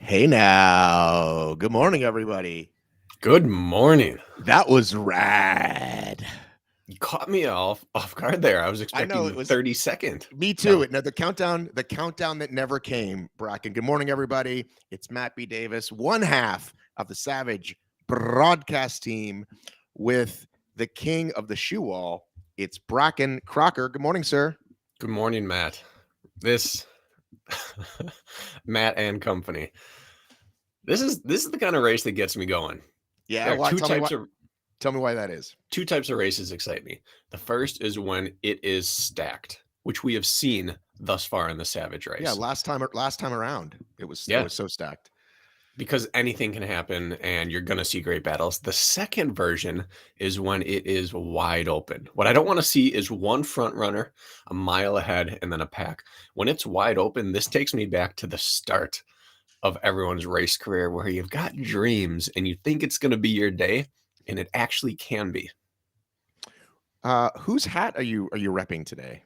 Hey now. Good morning, everybody. Good morning. That was rad. You caught me off guard there. I was I know expecting it the was 30-second me too. count. No, the countdown that never came, Bracken. Good morning, everybody. It's Matt B. Davis, one half of the Savage broadcast team with the king of the shoe wall. It's Bracken Crocker. Good morning, sir. Good morning, Matt. This Matt and company. This is the kind of race that gets me going. Yeah, There are why two tell me types what of tell me why that is. two types of races excite me. The first is when it is stacked, which we have seen thus far in the Savage Yeah, race. last time around, it Yeah, was so stacked. because anything can happen and you're going to see great battles. The second version is when it is wide open. What I don't want to see is one front runner a mile ahead and then a pack. When it's wide open, this takes me back to the start of everyone's race career where you've got dreams and you think it's going to be your day and it actually can be. Whose hat are you repping today?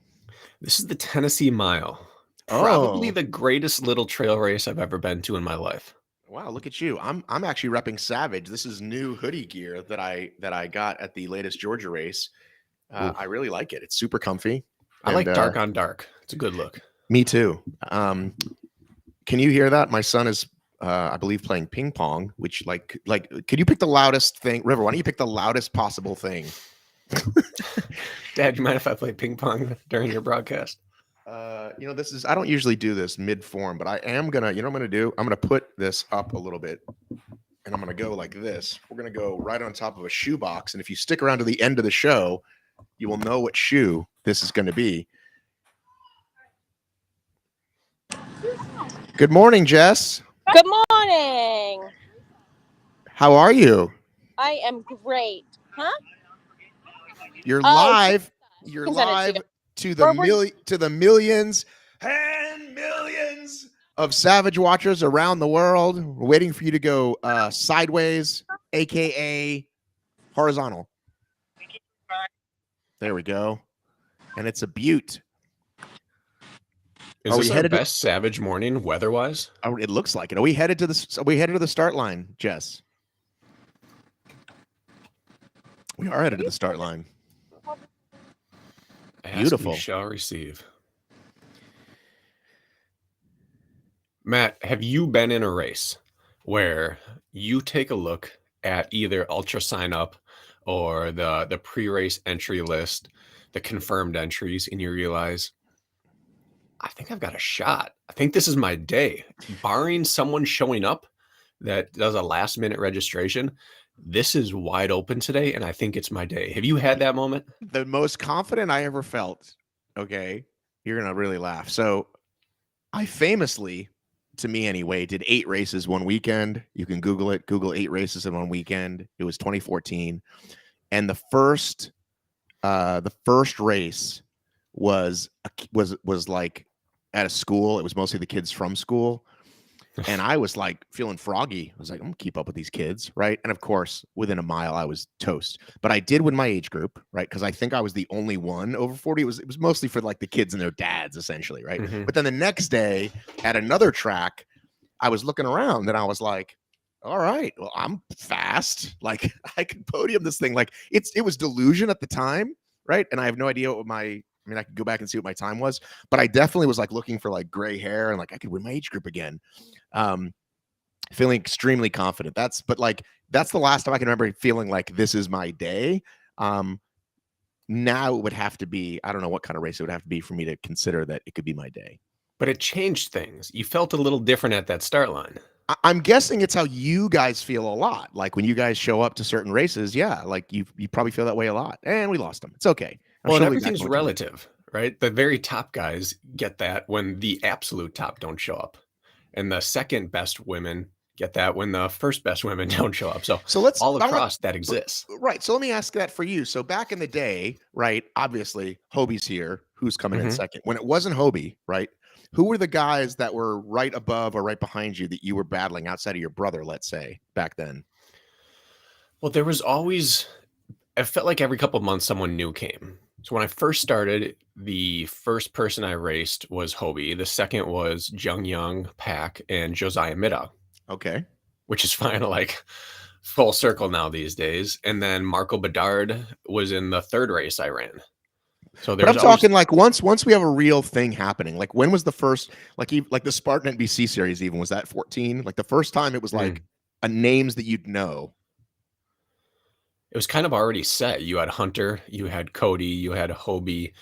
This is the Tennessee Mile. Probably Oh, the greatest little trail race I've ever been to in my life. wow, look at you. I'm actually repping Savage. This is new hoodie gear that I got at the latest Georgia race. Ooh, I really like it. It's super comfy, I and like dark on dark. It's a good look. me too. Can you hear that? My son is, I believe, playing ping pong. Which, could you pick the loudest thing, River? Why don't you pick the loudest possible thing? Dad, you mind if I play ping pong during your broadcast? This is, I don't usually do this mid form, but I am gonna. You know what I'm gonna do? I'm gonna put this up a little bit, and I'm gonna go like this. We're gonna go right on top of a shoe box, and if you stick around to the end of the show, you will know what shoe this is going to be. Good morning, Jess. Good morning. How are you? I am great. Huh? You're Oh, live. You're can send it to you. live to the millions and millions of Savage watchers around the world. We're waiting for you to go sideways, aka horizontal. There we go. And it's a beaut. Is Are we this our headed to, best Savage morning weather-wise? it looks like it. Are we headed to the start line, Jess? We are headed to the start line. Ask, Beautiful. you shall receive. Matt, have you been in a race where you take a look at either Ultra Sign Up or the pre-race entry list, the confirmed entries, and you realize, I think I've got a shot. I think this is my day. Barring someone showing up that does a last minute registration, this is wide open today, and I think it's my day. Have you had that moment? The most confident I ever felt. Okay. You're going to really laugh. So I famously, to me anyway, did 8 races one weekend. You can Google it. Google 8 races in one weekend. It was 2014. And the first race was like at a school. It was mostly the kids from school. And I was like feeling froggy. I was like, I'm gonna keep up with these kids, right? And of course, within a mile, I was toast. But I did win my age group, right? Because I think I was the only one over 40. It was mostly for like the kids and their dads, essentially, right? Mhm. But then the next day at another track, I was looking around and I was like, all right, well, I'm fast. Like I could podium this thing. Like it was delusion at the time, right? And I have no idea what I could go back and see what my time was, but I definitely was like looking for like gray hair and like I could win my age group again. Feeling extremely confident. That's the last time I can remember feeling like this is my day. Now it would have to be, I don't know what kind of race it would have to be for me to consider that it could be my day. But it changed things. You felt a little different at that start line. I'm guessing it's how you guys feel a lot. Like when you guys show up to certain races, yeah, like you probably feel that way a lot. And we lost them. It's okay. Well, and everything's relative, right? The very top guys get that when the absolute top don't show up. And the second best women get that when the first best women don't show up. So let's all across that exists. Right. So let me ask that for you. So back in the day, right? Obviously, Hobie's here. Who's coming in second? When it wasn't Hobie, right? Who were the guys that were right above or right behind you that you were battling outside of your brother, let's say, back then? Well, there was always, it felt like every couple of months someone new came. So when I first started, the first person I raced was Hobie. The second was Jung Young, Pack, and Josiah Middaugh. Okay. which is kind of like full circle now these days. And then Marco Bedard was in the third race I ran. So But I'm there's always talking like once we have a real thing happening. Like when was the first like the Spartan NBC series even was that 14? Like the first time it was like a names that you'd know. it was kind of already set. You had Hunter, you had Cody, you had Hobie,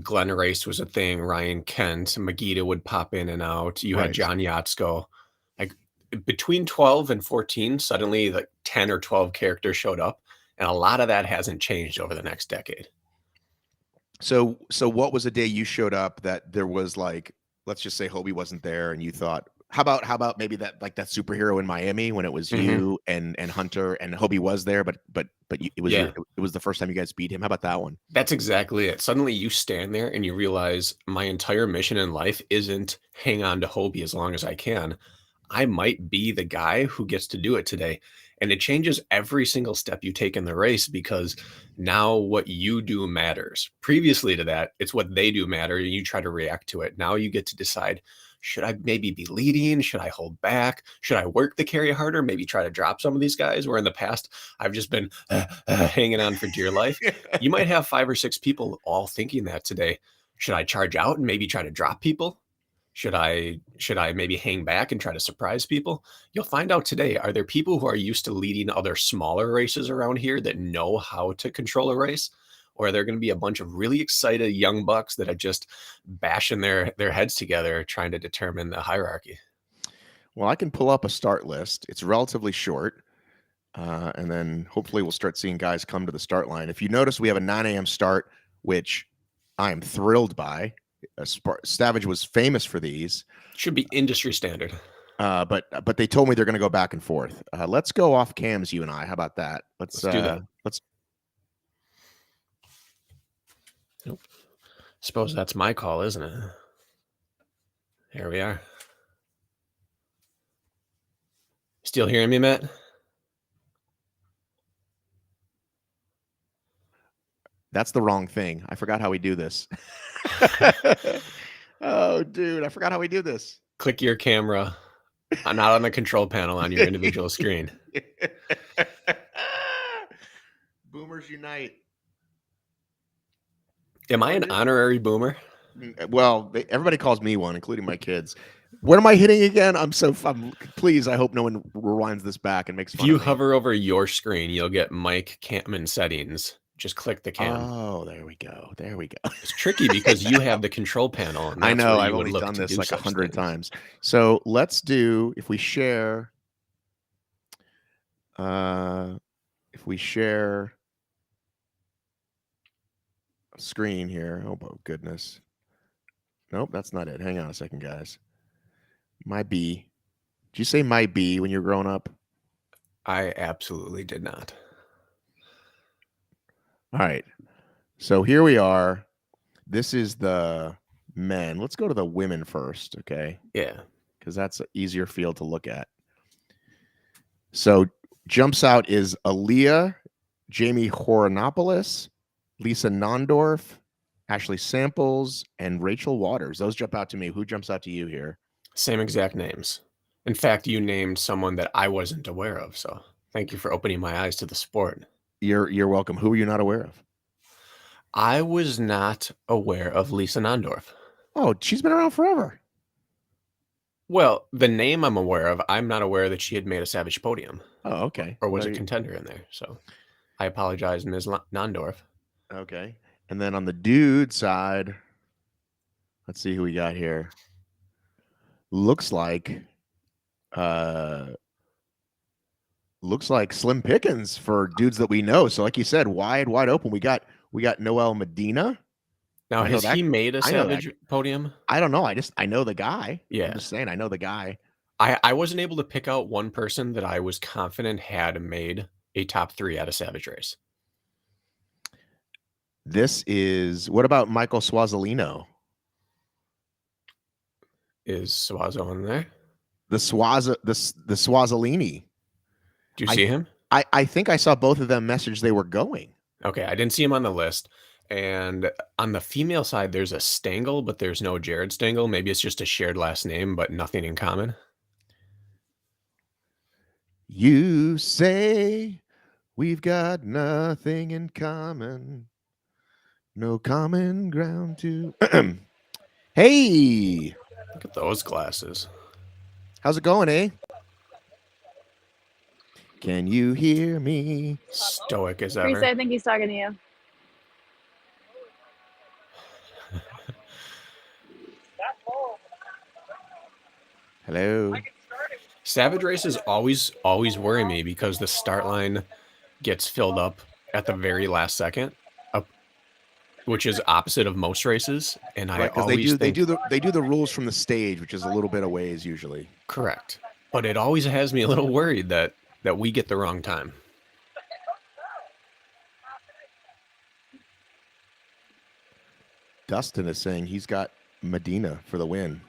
Glenn Race was a thing, Ryan Kent, Magida would pop in and out. You had Right. John Yatsko. Like between 12 and 14, suddenly like 10 or 12 characters showed up. And a lot of that hasn't changed over the next decade. So what was a day you showed up that there was like, let's just say Hobie wasn't there and you thought, how about maybe that like that superhero in Miami when it was you and Hunter and Hobie was there, but it was Yeah. it was the first time you guys beat him. How about that one? That's exactly it. Suddenly you stand there and you realize my entire mission in life isn't hang on to Hobie as long as I can. I might be the guy who gets to do it today. And it changes every single step you take in the race because now what you do matters. Previously to that, it's what they do matter and you try to react to it. Now you get to decide, should I maybe be leading? Should I hold back? Should I work the carry harder? Maybe try to drop some of these guys where in the past I've just been hanging on for dear life. You might have 5 or 6 people all thinking that today. Should I charge out and maybe try to drop people? Should I maybe hang back and try to surprise people? You'll find out today, are there people who are used to leading other smaller races around here that know how to control a race? Or are there going to be a bunch of really excited young bucks that are just bashing their heads together trying to determine the hierarchy? Well, I can pull up a start list. It's relatively short. And then hopefully we'll start seeing guys come to the start line. If you notice, we have a 9 a.m. start, which I am thrilled by. Savage was famous for these. Should be industry standard. But they told me they're going to go back and forth. Let's go off cams, you and I. How about that? Let's do that. Let's. Nope. Suppose that's my call, isn't it? Here we are. Still hearing me, Matt? That's the wrong thing. I forgot how we do this. Oh, dude, I forgot how we do this. Click your camera, not on the control panel on your individual screen. Boomers unite. Am I an honorary boomer? Well, everybody calls me one, including my kids. What am I hitting again? Please, I hope no one rewinds this back and makes fun If you of me. hover over your screen, you'll get Mike Campman settings. Just click the cam. Oh, there we go. There we go. It's tricky because you have the control panel. And I that's know. where I've you would only look done to this do like such 100 things. times. So let's do, if we share a screen here. Oh, goodness. Nope, that's not it. Hang on a second, guys. My B. Did you say my B when you were growing up? I absolutely did not. All right. So here we are. This is the men. Let's go to the women first, okay? Yeah. Because that's an easier field to look at. So jumps out is Aaliyah, Jamie Horonopoulos, Lisa Nondorf, Ashley Samples, and Rachel Waters. Those jump out to me. Who jumps out to you here? Same exact names. In fact, you named someone that I wasn't aware of. So thank you for opening my eyes to the sport. You're welcome. Who are you not aware of? I was not aware of Lisa Nondorf. Oh, she's been around forever. Well, the name I'm aware of, I'm not aware that she had made a Savage podium. Oh, okay. Or was a contender in there. So I apologize, Ms. Nondorf. Okay. And then on the dude side, let's see who we got here. Looks like slim pickings for dudes that we know. So like you said, wide open. We got Noel Medina. Now, has he made a Savage podium? I don't know. I know the guy. Yeah. I'm just saying I know the guy. I wasn't able to pick out one person that I was confident had made a top 3 at a Savage race. What about Michael Suazzolino? Is Suazo in there? The Suazzolini. Do you see him? I think I saw both of them message they were going. Okay, I didn't see him on the list. And on the female side, there's a Stengel, but there's no Jared Stengel. Maybe it's just a shared last name, but nothing in common. You say we've got nothing in common, no common ground to. Hey, Look at those glasses. how's it going, eh? Can you hear me? Stoic as Teresa, ever. I think he's talking to you. Hello. Savage races always worry me because the start line gets filled up at the very last second, which is opposite of most races. And I Right, because always think they do the rules from the stage, which is a little bit of ways usually. correct, but it always has me a little worried that we get the wrong time. Dustin is saying he's got Medina for the win.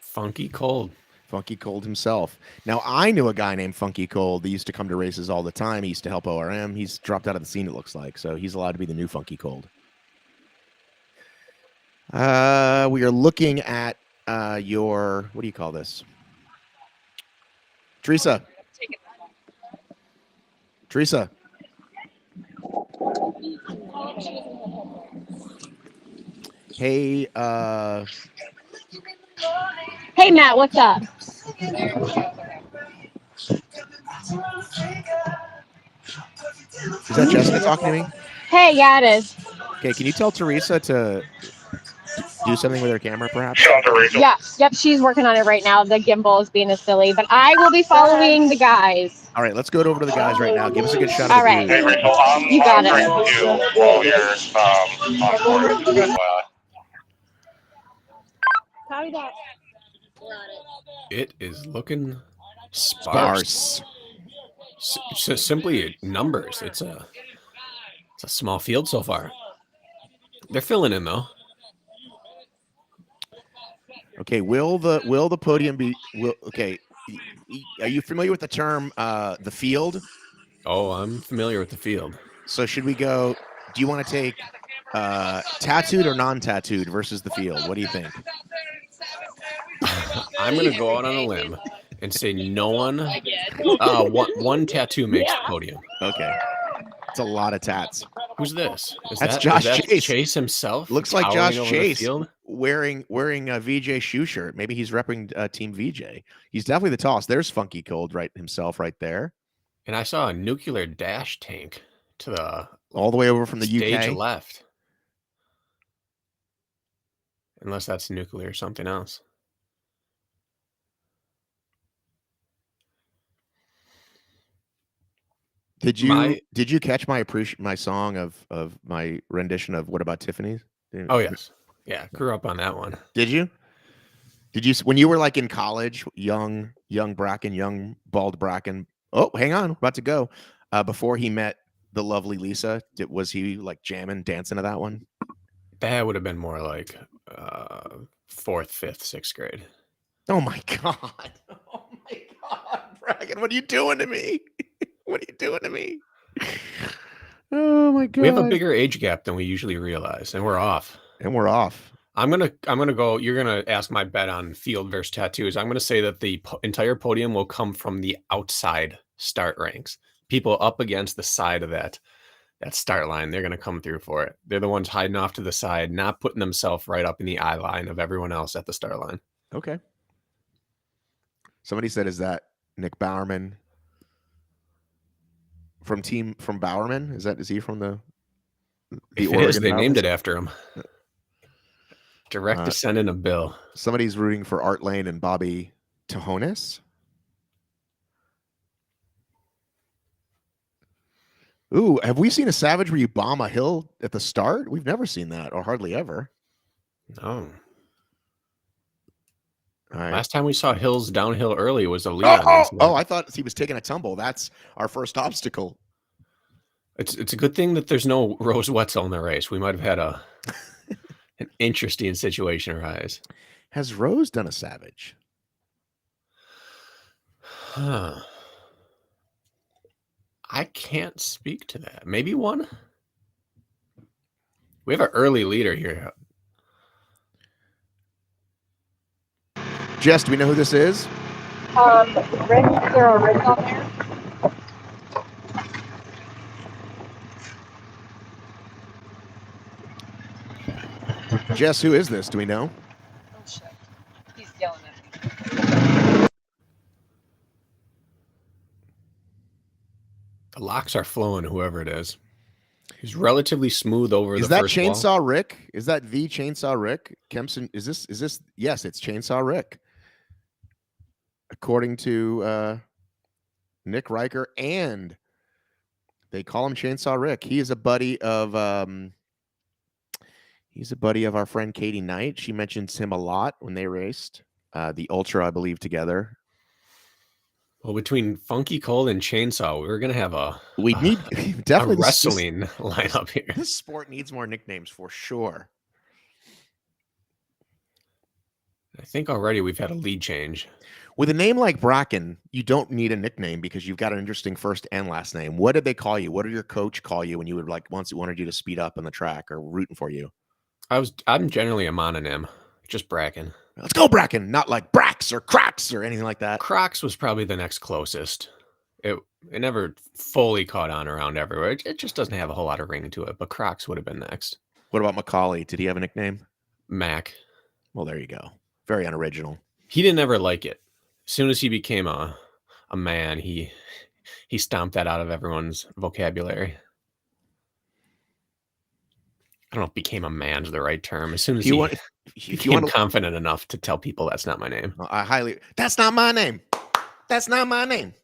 Funky Cold. Funky Cold himself. Now, I knew a guy named Funky Cold. He used to come to races all the time. He used to help ORM. He's dropped out of the scene, it looks like. So he's allowed to be the new Funky Cold. We are looking at your, what do you call this? Teresa. Teresa. Hey, Hey, Matt, what's up? is that Jessica talking to me? Hey, yeah, it is. Okay, can you tell Teresa to do something with her camera, perhaps? Yeah, yep, she's working on it right now. The gimbal is being a silly, but I will be following the guys. All right, let's go over to the guys right now. Give us a good shot of All the right. view. Hey, Rachel, I'm You got it. monitoring you while you're on board. Just FYI. Copy that. It is looking sparse. Simply numbers. It's a small field so far. They're filling in though. Okay, will the podium be? Okay, are you familiar with the term the field? Oh, I'm familiar with the field. So should we go? Do you want to take tattooed or non-tattooed versus the field? What do you think? I'm gonna go out on a limb and say no one. One tattoo makes the podium. Okay, it's a lot of tats. Who's this? That's Josh Chase. Chase himself. Looks like towering Josh over the Chase field? wearing a VJ shoe shirt. Maybe he's repping Team VJ. He's definitely the tallest. There's Funky Cold himself right there. And I saw a nuclear dash tank to the All the way over from the stage UK. left. Unless that's nuclear or something else. Did you catch my song of my rendition of What About Tiffany's? Oh yes. Yeah, grew up on that one. Did you when you were like in college, young Bracken, young bald Bracken? Oh, hang on, about to go. Before he met the lovely Lisa, was he like jamming, dancing to that one? That would have been more like 4th, 5th, 6th grade. Oh my god! Oh my god, Bracken, what are you doing to me? What are you doing to me? Oh my god! We have a bigger age gap than we usually realize, and we're off. I'm gonna go. You're gonna ask my bet on field versus tattoos. I'm gonna say that the entire podium will come from the outside start ranks. People up against the side of that start line. They're gonna come through for it. They're the ones hiding off to the side, not putting themselves right up in the eye line of everyone else at the start line. Okay. Somebody said, "Is that Nick Bowerman from Bowerman? Is he from the Oregon? They named it after him. Direct descendant of Bill. Somebody's rooting for Art Lane and Bobby Tajones. Ooh, have we seen a Savage where you bomb a hill at the start? We've never seen that, or hardly ever. No. All right. Last time we saw hills downhill early was a Leon. I thought he was taking a tumble. That's our first obstacle. It's a good thing that there's no Rose Wetzel in the race. We might have had an interesting situation arise. Has Rose done a Savage? Huh. I can't speak to that. Maybe one? We have an early leader here. Jess, do we know who this is? Rick, is there a Rick on there? Jess, who is this? Do we know? Oh shit. He's yelling at me. The locks are flowing, whoever it is. He's relatively smooth over Is the that first wall. Chainsaw Rick? Is that the Chainsaw Rick? Kempson, is this? Yes, it's Chainsaw Rick. According to Nick Riker, and they call him Chainsaw Rick. He is a buddy of our friend Katie Knight. She mentions him a lot when they raced the Ultra, I believe, together. Well, between Funky Cold and Chainsaw, we're gonna have a definitely wrestling lineup here. This sport needs more nicknames for sure. I think already we've had a lead change. With a name like Bracken, you don't need a nickname because you've got an interesting first and last name. What did they call you? What did your coach call you when you would once it wanted you to speed up on the track or rooting for you? I'm generally a mononym, just Bracken. Let's go, Bracken, not like Brax or Cracks or anything like that. Crocs was probably the next closest. It never fully caught on around everywhere. It just doesn't have a whole lot of ring to it, but Crocs would have been next. What about Macaulay? Did he have a nickname? Mac. Well, there you go. Very unoriginal. He didn't ever like it. As soon as he became a man, he stomped that out of everyone's vocabulary. I don't know if became a man's the right term. As soon as he became confident enough to tell people that's not my name. That's not my name. That's not my name.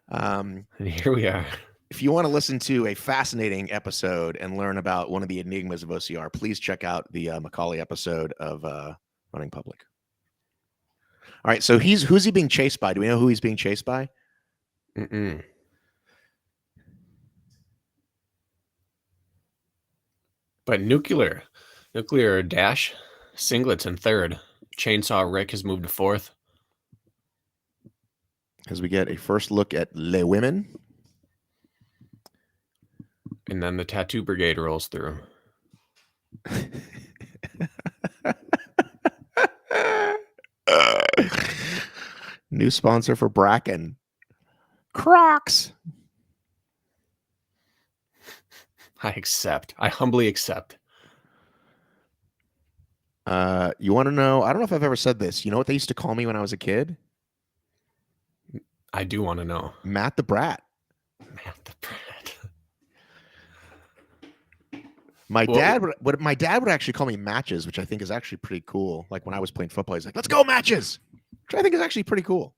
And here we are. If you want to listen to a fascinating episode and learn about one of the enigmas of OCR, please check out the Macaulay episode of Running Public. All right, so who's he being chased by? Do we know who he's being chased by? Mm-mm. But nuclear dash singlets in third. Chainsaw Rick has moved to fourth. As we get a first look at Les Women. And then the Tattoo Brigade rolls through. New sponsor for Bracken. Crocs. I humbly accept. You want to know? I don't know if I've ever said this. You know what they used to call me when I was a kid? I do want to know. Matt the Brat. Matt the Brat. My dad would actually call me Matches, which I think is actually pretty cool. Like when I was playing football, he's like, "Let's go Matches," which I think is actually pretty cool.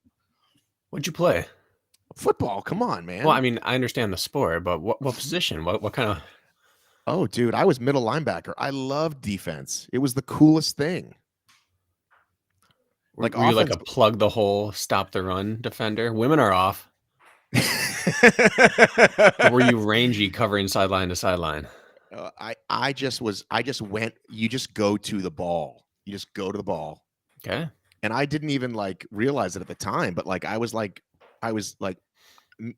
What'd you play? Football. Come on, man. Well, I mean, I understand the sport, but what position? What kind of? Oh, dude, I was middle linebacker. I loved defense. It was the coolest thing. Like, were you like a plug the hole, stop the run defender? Women are off. Or were you rangy, covering sideline to sideline? I just went. You just go to the ball. You just go to the ball. Okay. And I didn't even like realize it at the time, but like I was like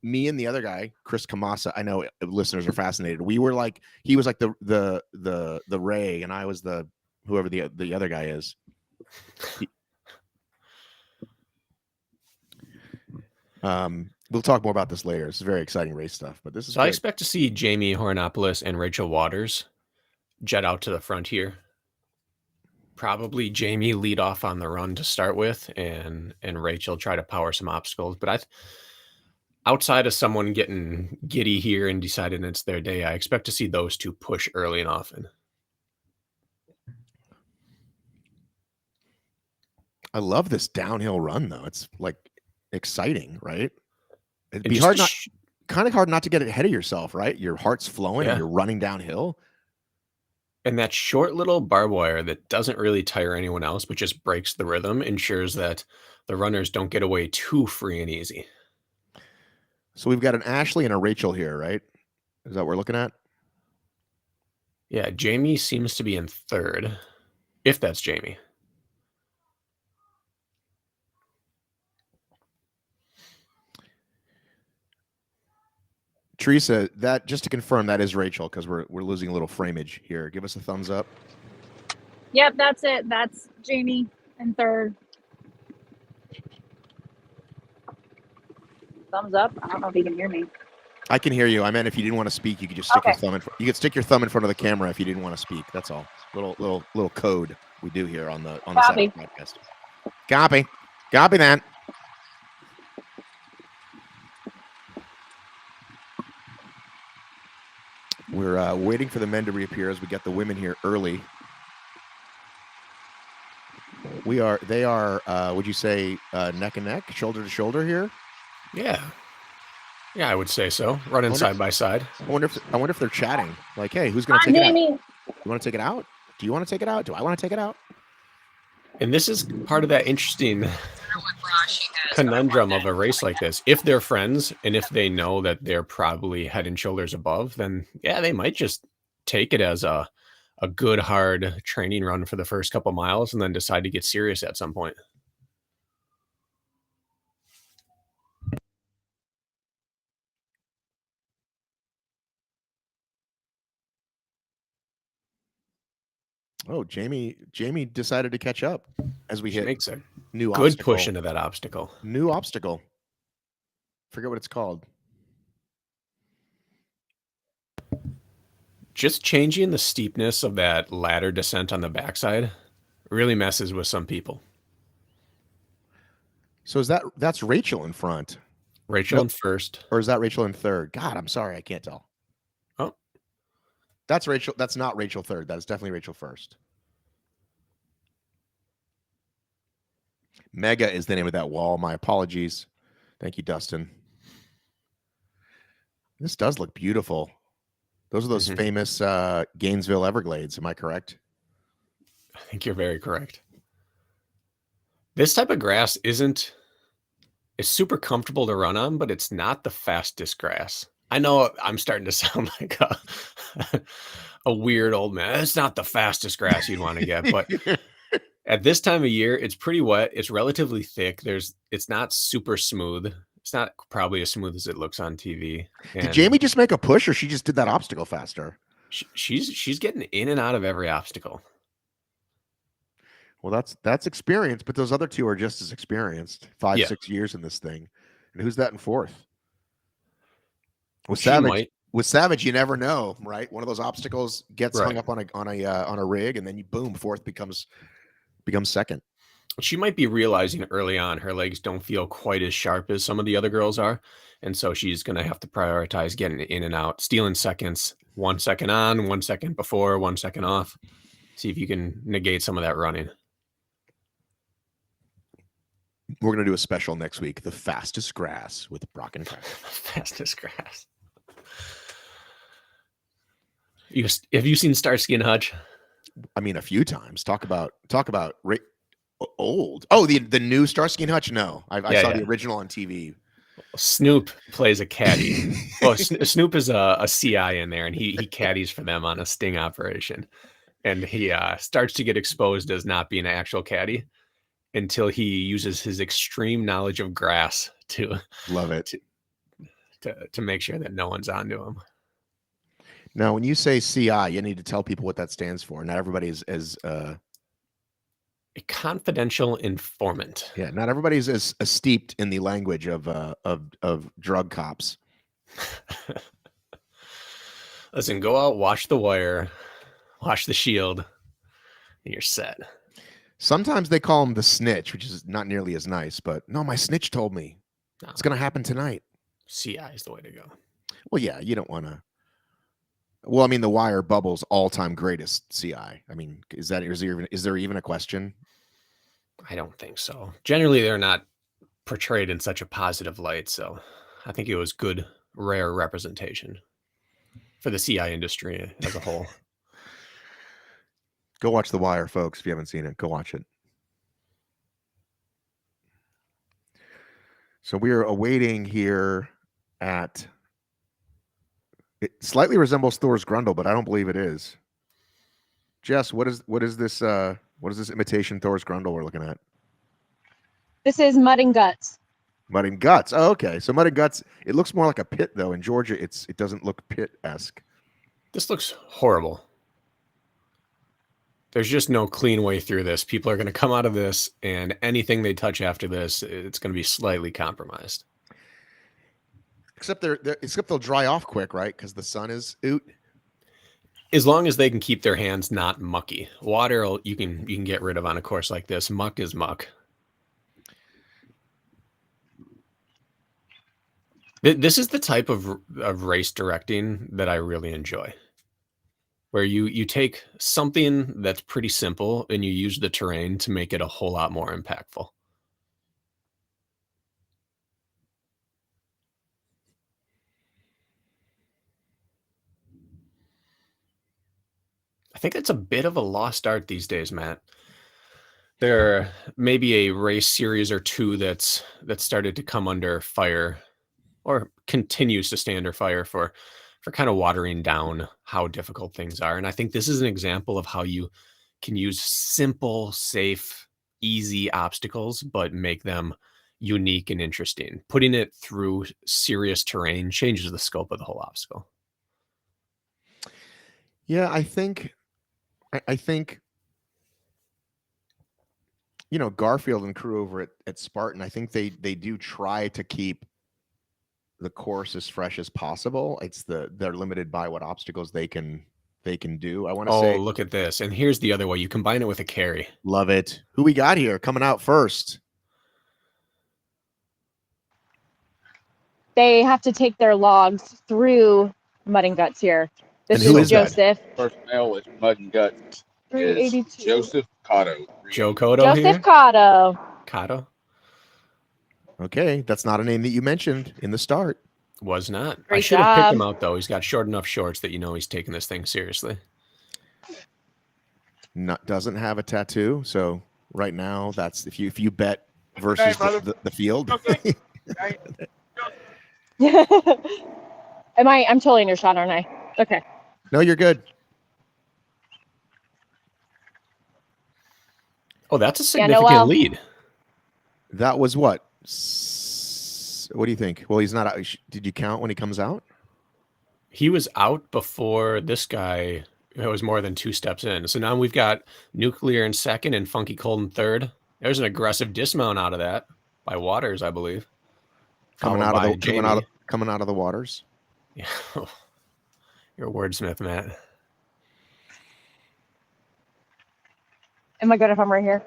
me and the other guy, Chris Kamasa. I know listeners are fascinated. We were like, he was like the Ray, and I was the whoever the other guy is. We'll talk more about this later. This is very exciting race stuff, but this is. So I expect to see Jamie Hornopoulos and Rachel Waters jet out to the front here. Probably Jamie lead off on the run to start with, and Rachel try to power some obstacles. But outside of someone getting giddy here and deciding it's their day, I expect to see those two push early and often. I love this downhill run though. It's like exciting, right? It'd be kind of hard not to get ahead of yourself, right? Your heart's flowing and you're running downhill. And that short little barbed wire that doesn't really tire anyone else, but just breaks the rhythm, ensures that the runners don't get away too free and easy. So we've got an Ashley and a Rachel here, right? Is that what we're looking at? Yeah, Jamie seems to be in third, if that's Jamie. Teresa, that just to confirm, that is Rachel, because we're losing a little frameage here. Give us a thumbs up. Yep, that's it. That's Jamie in third. Thumbs up. I don't know if you can hear me. I can hear you. I meant if you didn't want to speak, you could just stick your Okay. thumb in. You could stick your thumb in front of the camera if you didn't want to speak. That's all. Little code we do here on the side Copy. of the podcast. Copy that. We're waiting for the men to reappear as we get the women here early. They are, would you say, neck and neck, shoulder to shoulder here? Yeah. Yeah, I would say so. Running side by side. I wonder if they're chatting. Like, hey, who's going to take it out? Jamie. You want to take it out? Do you want to take it out? Do I want to take it out? And this is part of that interesting conundrum of a race like this. If they're friends and if they know that they're probably head and shoulders above, then yeah, they might just take it as a good hard training run for the first couple miles and then decide to get serious at some point. Oh, Jamie decided to catch up as we She hit makes a new good obstacle. push into that obstacle. New obstacle. Forget what it's called. Just changing the steepness of that ladder descent on the backside really messes with some people. So that's Rachel in front? Rachel in first. Or is that Rachel in third? God, I'm sorry, I can't tell. Oh. That's Rachel. That's not Rachel third. That is definitely Rachel first. Mega is the name of that wall. My apologies. Thank you, Dustin. This does look beautiful. Those are those famous Gainesville Everglades. Am I correct? I think you're very correct. This type of grass it's super comfortable to run on, but it's not the fastest grass. I know I'm starting to sound like a weird old man. It's not the fastest grass you'd want to get, but at this time of year, it's pretty wet. It's relatively thick. It's not super smooth. It's not probably as smooth as it looks on TV. Did Jamie just make a push, or she just did that obstacle faster? She's getting in and out of every obstacle. Well, that's experience, but those other two are just as experienced. 6 years in this thing. And who's that in fourth? With Savage, you never know, right? One of those obstacles gets hung up on a rig, and then boom, fourth becomes second. She might be realizing early on her legs don't feel quite as sharp as some of the other girls are. And so she's going to have to prioritize getting in and out, stealing seconds, 1 second on, 1 second before, 1 second off. See if you can negate some of that running. We're going to do a special next week, the fastest grass with Brock and Craig. Fastest grass. Have you seen Starsky and Hutch? I mean, a few times. Talk about old. Oh, the new Starsky and Hutch. No, I saw the original on TV. Snoop plays a caddy. Well, Snoop is a CI in there, and he caddies for them on a sting operation. And he starts to get exposed as not being an actual caddy until he uses his extreme knowledge of grass to love it to make sure that no one's onto him. Now, when you say CI, you need to tell people what that stands for. Not everybody is a confidential informant. Yeah, not everybody's as steeped in the language of drug cops. Listen, go out, watch The Wire, watch The Shield, and you're set. Sometimes they call him the snitch, which is not nearly as nice, but no, my snitch told me it's going to happen tonight. CI is the way to go. Well, yeah, you don't want to. Well, I mean, The Wire Bubble's all-time greatest CI. I mean, is there even a question? I don't think so. Generally, they're not portrayed in such a positive light, so I think it was good, rare representation for the CI industry as a whole. Go watch The Wire, folks. If you haven't seen it, go watch it. So we are awaiting here at. It slightly resembles Thor's Grundle, but I don't believe it is. Jess, what is this imitation Thor's Grundle we're looking at? This is Mud and Guts. Mud and Guts. Oh, okay. So Mud and Guts. It looks more like a pit, though. In Georgia, it doesn't look pit-esque. This looks horrible. There's just no clean way through this. People are going to come out of this, and anything they touch after this, it's going to be slightly compromised. Except they'll dry off quick, right? Because the sun is out. As long as they can keep their hands not mucky. Water you can get rid of on a course like this. Muck is muck. This is the type of race directing that I really enjoy, where you take something that's pretty simple and you use the terrain to make it a whole lot more impactful. I think it's a bit of a lost art these days, Matt. There may be a race series or two that's started to come under fire, or continues to stay under fire for kind of watering down how difficult things are. And I think this is an example of how you can use simple, safe, easy obstacles, but make them unique and interesting. Putting it through serious terrain changes the scope of the whole obstacle. Yeah, I think, Garfield and crew over at Spartan, I think they do try to keep the course as fresh as possible. They're limited by what obstacles they can do. I want to say, look at this. And here's the other way. You combine it with a carry. Love it. Who we got here coming out first? They have to take their logs through Mud and Guts here. This And who is is that? Joseph. First male with Mud and Guts is 382. Joseph Cotto. Joe Cotto here? Joseph Cotto. Cotto? Okay, that's not a name that you mentioned in the start. Was not. I Great should have picked job. him out, though. He's got short enough shorts that he's taking this thing seriously. Doesn't have a tattoo, so right now that's if you bet versus the field. I'm totally in your shot, aren't I? Okay. No, you're good. Oh, that's a Yeah, significant Noel. lead. That was what? What do you think? Well, he's not out. Did you count when he comes out? He was out before this guy was more than 2 steps in. So now we've got Nuclear in second and Funky Cold in third. There's an aggressive dismount out of that by Waters, I believe. Coming Followed out by of Jamie. the waters. Yeah. You're a wordsmith, Matt. Am I good if I'm right here?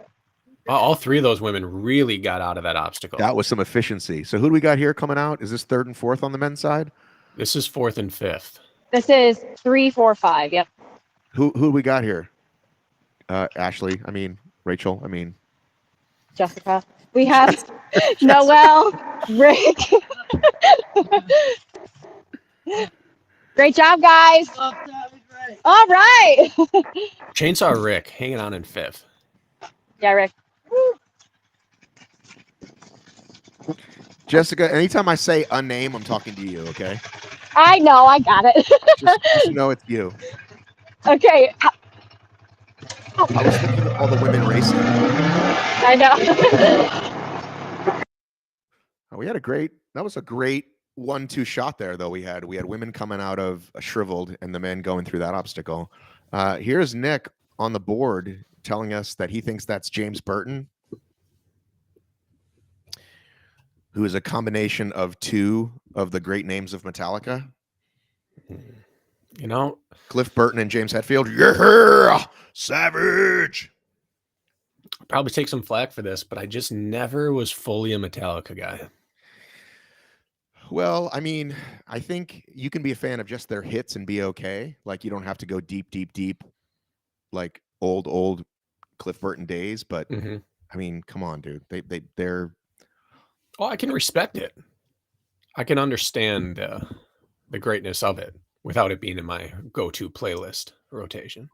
All 3 of those women really got out of that obstacle. That was some efficiency. So who do we got here coming out? Is this third and fourth on the men's side? This is 4th and 5th. This is 3, 4, 5. Yep. Who do we got here? Ashley. I mean Rachel. I mean Jessica. We have Noel, Rick. Great job, guys. All right. Chainsaw Rick hanging on in 5th. Yeah, Rick. Jessica. Anytime I say a name, I'm talking to you. Okay. I know. I got it. Just know it's you. Okay. I was thinking of all the women racing. I know. That was a great 1-2 shot there, though. We had women coming out of shriveled and the men going through that obstacle. Here's Nick on the board telling us that he thinks that's James Burton, who is a combination of 2 of the great names of Metallica. Cliff Burton and James Hetfield. Yeah, savage. Probably take some flack for this, but I just never was fully a Metallica guy. Well, I mean, I think you can be a fan of just their hits and be okay. Like, you don't have to go deep, like old Cliff Burton days. But I mean, come on, dude. They're. Oh, I can respect it. I can understand the greatness of it without it being in my go-to playlist rotation.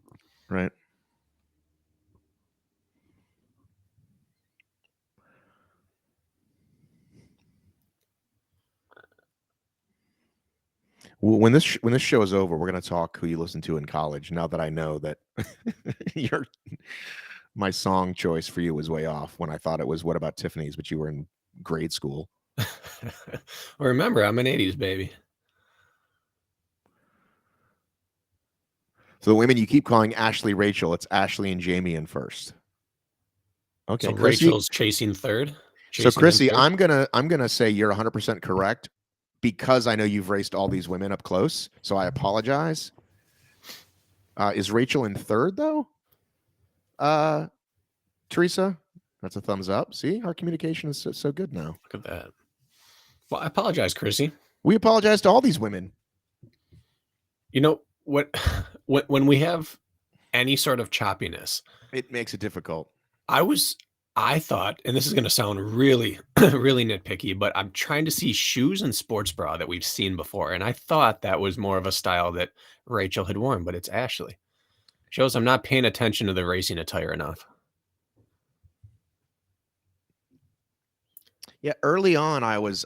Right. When this show is over, we're going to talk who you listened to in college. Now that I know that my song choice for you was way off when I thought it was What About Tiffany's, but you were in grade school. Well, remember, I'm an 80s baby. So the women you keep calling Ashley, Rachel, it's Ashley and Jamie in first. Okay, So Chrissy, Rachel's chasing third. So Chrissy, I'm gonna say you're 100% correct because I know you've raced all these women up close, so I apologize. Is Rachel in third though? Teresa, that's a thumbs up. See, our communication is so good now. Look at that. Well, I apologize, Chrissy. We apologize to all these women. You know what? When we have any sort of choppiness, It makes it difficult. I thought, and this is going to sound really, really nitpicky, but I'm trying to see shoes and sports bra that we've seen before. And I thought that was more of a style that Rachel had worn, but it's Ashley. Shows I'm not paying attention to the racing attire enough. Yeah, early on, I was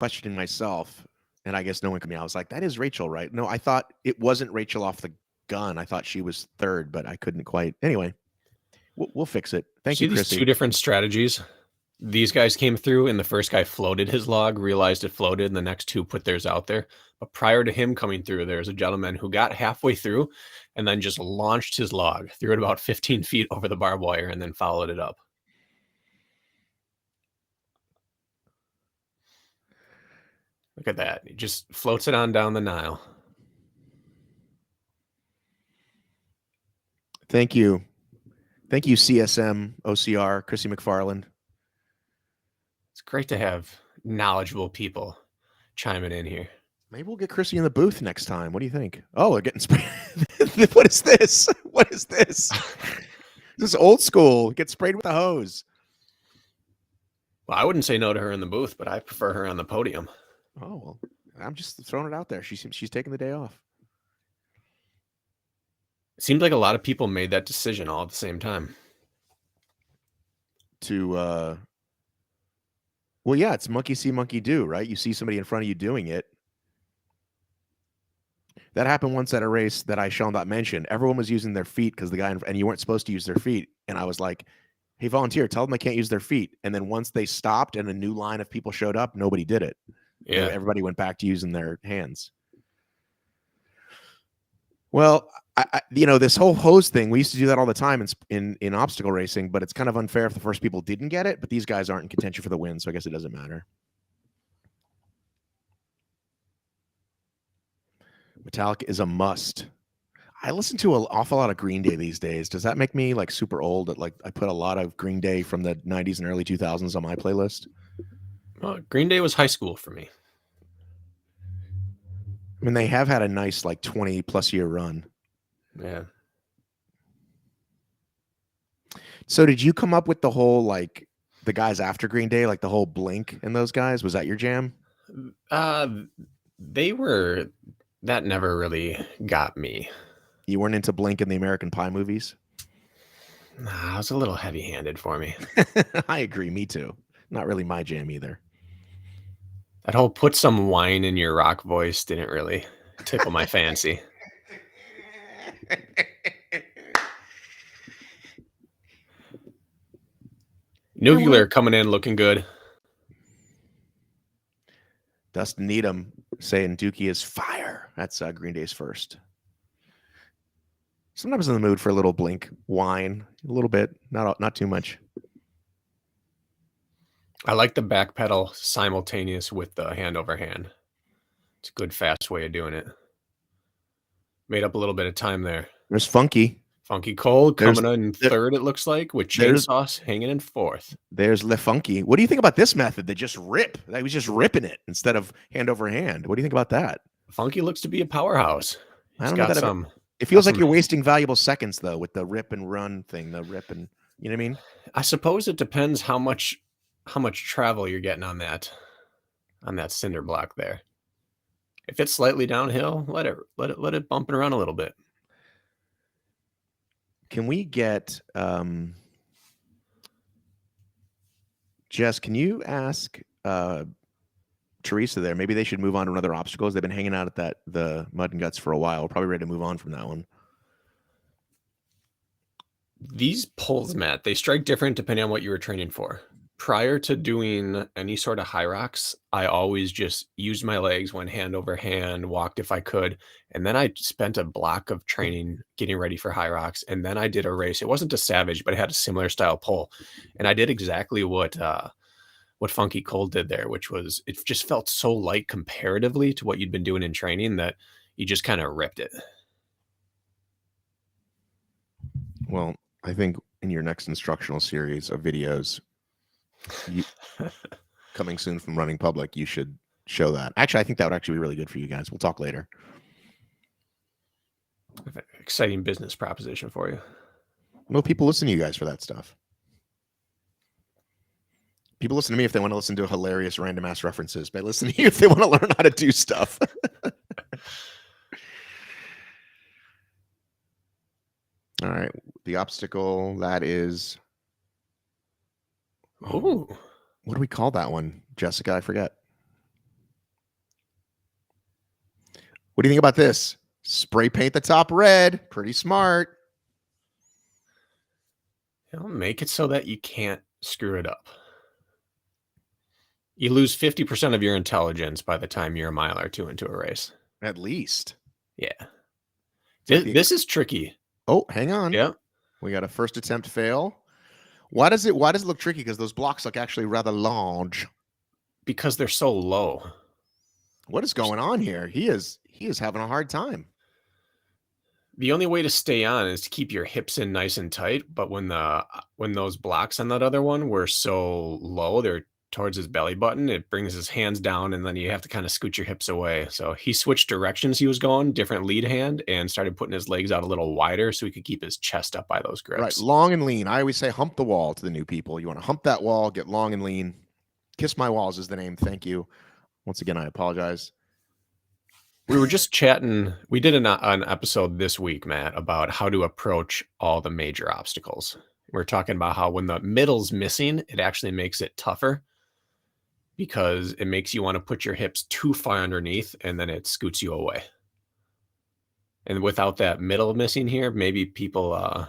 questioning myself, and I guess no one could. I was like, "That is Rachel, right?" No, I thought it wasn't Rachel off the gun. I thought she was third, but I couldn't quite. Anyway, we'll fix it. Thank you, See these Chrissy. two different strategies? These guys came through, and the first guy floated his log, realized it floated, and the next two put theirs out there. But prior to him coming through, there's a gentleman who got halfway through and then just launched his log, threw it about 15 feet over the barbed wire, and then followed it up. Look at that. He just floats it on down the Nile. Thank you. Thank you, CSM, OCR, Chrissy McFarland. It's great to have knowledgeable people chiming in here. Maybe we'll get Chrissy in the booth next time. What do you think? Oh, we're getting sprayed. What is this? What is this? This is old school. Get sprayed with a hose. Well, I wouldn't say no to her in the booth, but I prefer her on the podium. Oh, well, I'm just throwing it out there. She's taking the day off. It seemed like a lot of people made that decision all at the same time. Well, yeah, it's monkey see, monkey do, right? You see somebody in front of you doing it. That happened once at a race that I shall not mention. Everyone was using their feet because the guy, and you weren't supposed to use their feet. And I was like, hey, volunteer, tell them they can't use their feet. And then once they stopped and a new line of people showed up, nobody did it. Yeah. Everybody went back to using their hands. Well, this whole hose thing, we used to do that all the time in obstacle racing, but it's kind of unfair if the first people didn't get it, but these guys aren't in contention for the win, so I guess it doesn't matter. Metallica is a must. I listen to an awful lot of Green Day these days. Does that make me like super old? That like I put a lot of Green Day from the 90s and early 2000s on my playlist? Well, Green Day was high school for me. I mean, they have had a nice like 20 plus year run. Yeah. So did you come up with the whole, like the guys after Green Day, like the whole Blink and those guys? Was that your jam? That never really got me. You weren't into Blink and the American Pie movies? Nah, it was a little heavy handed for me. I agree. Me too. Not really my jam either. That whole put some wine in your rock voice didn't really tickle my fancy. Nuclear coming in looking good. Dustin Needham saying Dookie is fire. That's Green Day's first. Sometimes in the mood for a little Blink wine, a little bit, not too much. I like the back pedal simultaneous with the hand over hand. It's a good, fast way of doing it. Made up a little bit of time there. There's Funky. Funky Cole coming in third, it looks like, with Chainsaws hanging in fourth. There's Le Funky. What do you think about this method? They just rip. They was just ripping it instead of hand over hand. What do you think about that? Funky looks to be a powerhouse. I don't know that it feels like you're wasting valuable seconds though with the rip and run thing. The rip and you know what I mean? I suppose it depends how much travel you're getting on that cinder block there. If it's slightly downhill, let it bump and run a little bit. Can we get Jess, can you ask Teresa there? Maybe they should move on to another obstacles. They've been hanging out at the Mud and Guts for a while. Probably ready to move on from that one. These poles, Matt, they strike different depending on what you were training for. Prior to doing any sort of high rocks, I always just used my legs, went hand over hand, walked if I could. And then I spent a block of training getting ready for high rocks. And then I did a race. It wasn't a Savage, but it had a similar style pole. And I did exactly what what Funky Cold did there, which was it just felt so light comparatively to what you'd been doing in training that you just kind of ripped it. Well, I think in your next instructional series of videos coming soon from Running Public, you should show that. Actually, I think that would actually be really good for you guys. We'll talk later. I have an exciting business proposition for you. Well, people listen to you guys for that stuff. People listen to me if they want to listen to hilarious random ass references. They listen to you if they want to learn how to do stuff. All right. The obstacle, that is. Ooh. What do we call that one, Jessica? I forget. What do you think about this? Spray paint the top red. Pretty smart. It'll make it so that you can't screw it up. You lose 50% of your intelligence by the time you're a mile or two into a race. At least. Yeah. This is tricky. Oh, hang on. Yeah. We got a first attempt fail. Why does it look tricky? Because those blocks look actually rather large. Because they're so low. What is going on here? He is having a hard time. The only way to stay on is to keep your hips in nice and tight. But when those blocks on that other one were so low, they're towards his belly button, it brings his hands down, and then you have to kind of scoot your hips away. So he switched directions he was going, different lead hand, and started putting his legs out a little wider so he could keep his chest up by those grips. Right, long and lean. I always say hump the wall to the new people. You want to hump that wall, get long and lean. Kiss My Walls is the name. Thank you. Once again, I apologize. We were just chatting. We did an episode this week, Matt, about how to approach all the major obstacles. We're talking about how when the middle's missing, it actually makes it tougher because it makes you want to put your hips too far underneath and then it scoots you away. And without that middle missing here, maybe people,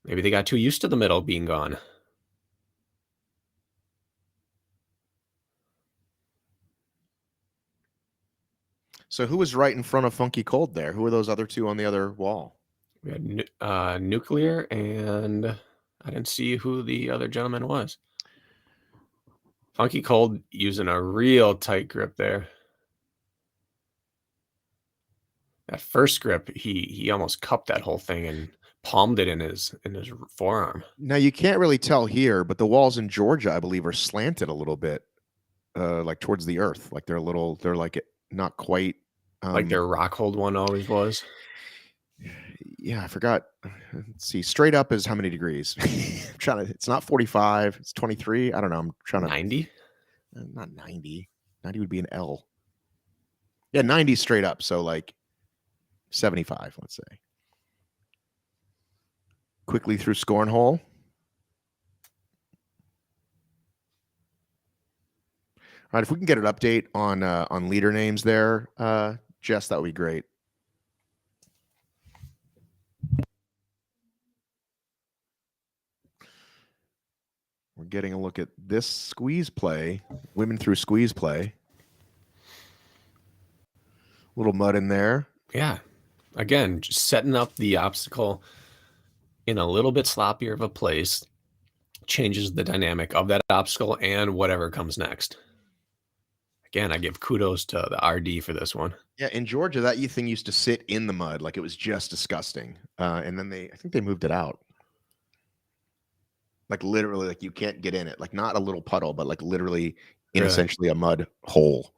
maybe they got too used to the middle being gone. So who was right in front of Funky Cold there? Who are those other two on the other wall? We had Nuclear, and I didn't see who the other gentleman was. Funky Cold using a real tight grip there. That first grip, he almost cupped that whole thing and palmed it in his forearm. Now you can't really tell here, but the walls in Georgia, I believe, are slanted a little bit, like towards the earth. Like they're like not quite like their Rockhold one always was. Yeah, I forgot. Let's see. Straight up is how many degrees? I'm trying to. It's not 45. It's 23. I don't know. I'm trying to. 90. Not 90. 90 would be an L. Yeah, 90 straight up. So like 75. Let's say. Quickly through scorn hole. All right, if we can get an update on leader names there, Jess, that would be great. We're getting a look at this squeeze play, women through squeeze play. Little mud in there. Yeah. Again, just setting up the obstacle in a little bit sloppier of a place changes the dynamic of that obstacle and whatever comes next. Again, I give kudos to the RD for this one. Yeah, in Georgia, that thing used to sit in the mud. Like it was just disgusting. And then I think they moved it out. Like literally, like you can't get in it. Like not a little puddle, but like literally in essentially a mud hole.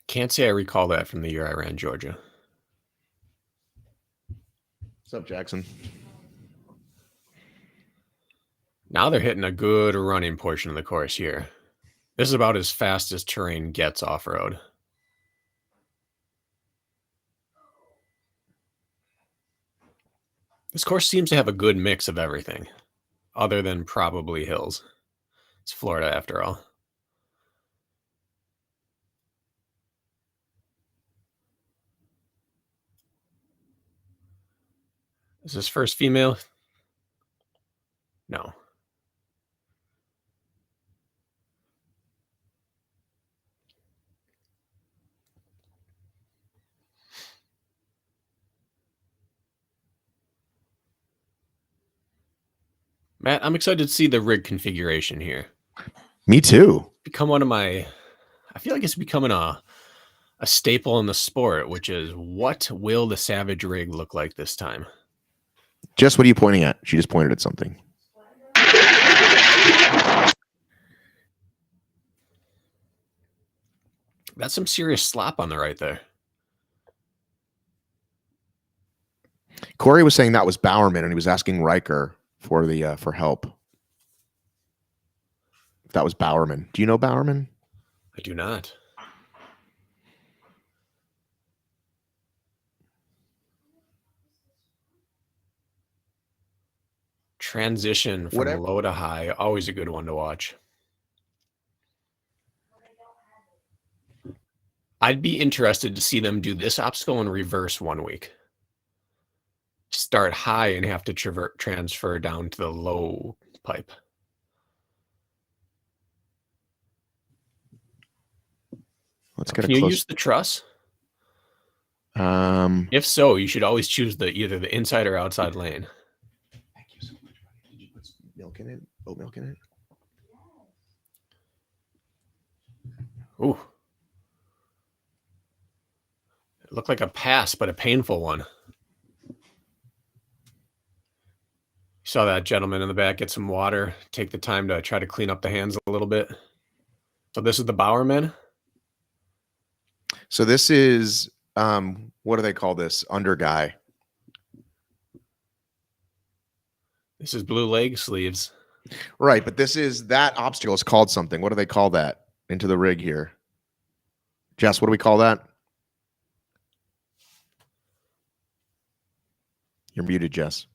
Can't say I recall that from the year I ran Georgia. What's up, Jackson? Now they're hitting a good running portion of the course here. This is about as fast as terrain gets off-road. This course seems to have a good mix of everything, other than probably hills. It's Florida after all. Is this first female? No. Matt, I'm excited to see the rig configuration here. Me too. Become one of my. I feel like it's becoming a staple in the sport, which is what will the Savage rig look like this time? Jess, what are you pointing at? She just pointed at something. That's some serious slop on the right there. Corey was saying that was Bowerman, and he was asking Riker for the for help. If that was Bowerman. Do you know Bowerman? I do not. Transition from Whatever. low to high, always a good one to watch. I'd be interested to see them do this obstacle in reverse one week. Start high and have to transfer down to the low pipe. Let's get Can a you close. use the truss? Um, If so, you should always choose either the inside or outside lane. Thank you so much. Did you put some milk in it? Oat milk in it? Ooh. It looked like a pass, but a painful one. Saw that gentleman in the back get some water, take the time to try to clean up the hands a little bit. So this is the Bowerman. So this is what do they call this? Under guy. This is blue leg sleeves. Right, but this is that obstacle is called something. What do they call that? Into the rig here. Jess, what do we call that? You're muted, Jess.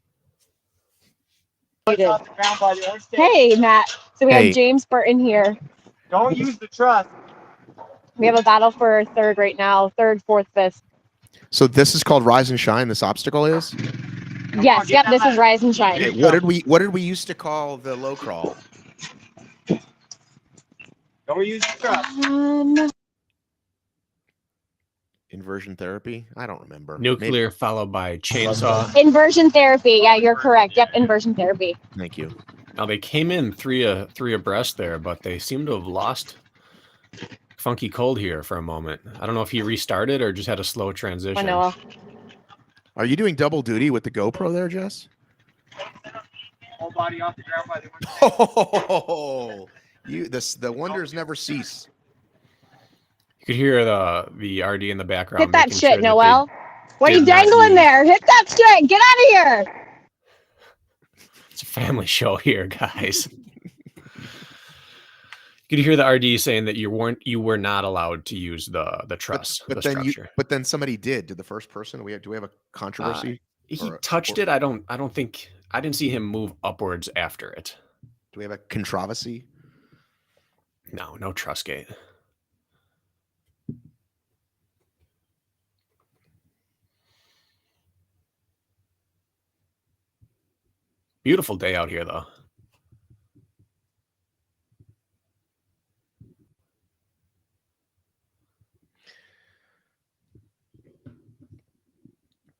Hey, Matt. So we Hey. have James Burton here. Don't use the truss. We have a battle for third right now. Third, fourth, fifth. So this is called Rise and Shine. This obstacle is. Yes, yep, this is Rise and Shine. Okay, what did we used to call the low crawl? Don't use the truss. Inversion therapy? I don't remember. Nuclear followed by chainsaw. Inversion therapy. Yeah, you're correct. Yep, inversion therapy. Thank you. Now they came in three abreast there, but they seem to have lost Funky Cold here for a moment. I don't know if he restarted or just had a slow transition. I know. Are you doing double duty with the GoPro there, Jess? Whole body off the ground by the window. Oh, the wonders never cease. You could hear the RD in the background. Hit that making shit, sure that Noel. What are you did not dangling use- there? Hit that shit. Get out of here. It's a family show here, guys. You could hear the RD saying that you were not allowed to use the truss, But the then structure. but then somebody did. Did the first person? Do we have a controversy? He or- touched it. I didn't see him move upwards after it. Do we have a controversy? No truss gate. Beautiful day out here, though.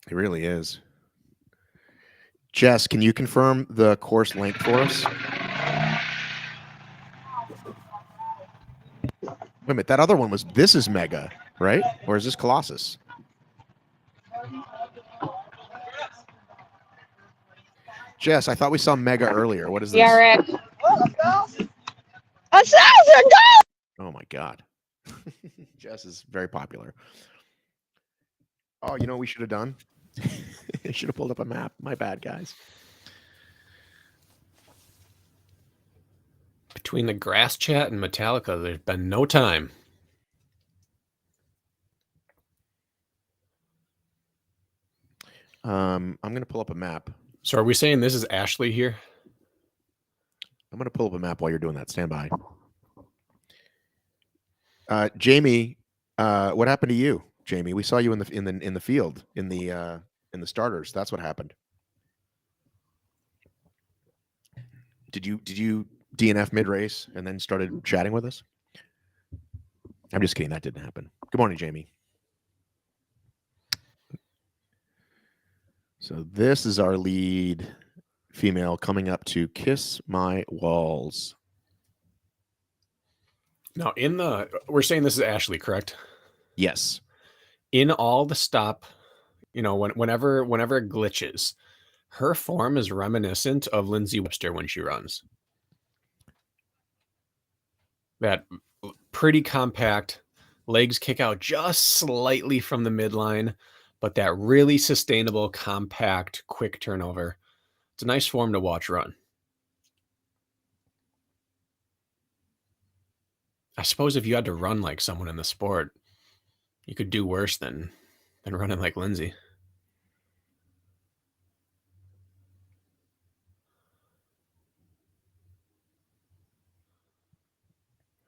It really is. Jess, can you confirm the course length for us? Wait a minute, that other one was, this is Mega, right? Or is this Colossus? Jess, I thought we saw Mega earlier. What is this? Yeah, Rick. 1,000, go! Oh my God. Jess is very popular. Oh, you know what we should have done? Should have pulled up a map. My bad, guys. Between the grass chat and Metallica, there's been no time. I'm going to pull up a map. So are we saying this is Ashley here? I'm going to pull up a map while you're doing that. Stand by. Jamie, what happened to you, Jamie? We saw you in the field in the starters. That's what happened. Did you DNF mid race and then started chatting with us? I'm just kidding. That didn't happen. Good morning, Jamie. So this is our lead female coming up to kiss my walls. Now, we're saying this is Ashley, correct? Yes. In all the stop, whenever it glitches, her form is reminiscent of Lindsay Webster when she runs. That pretty compact, legs kick out just slightly from the midline, but that really sustainable, compact, quick turnover. It's a nice form to watch run. I suppose if you had to run like someone in the sport, you could do worse than running like Lindsay.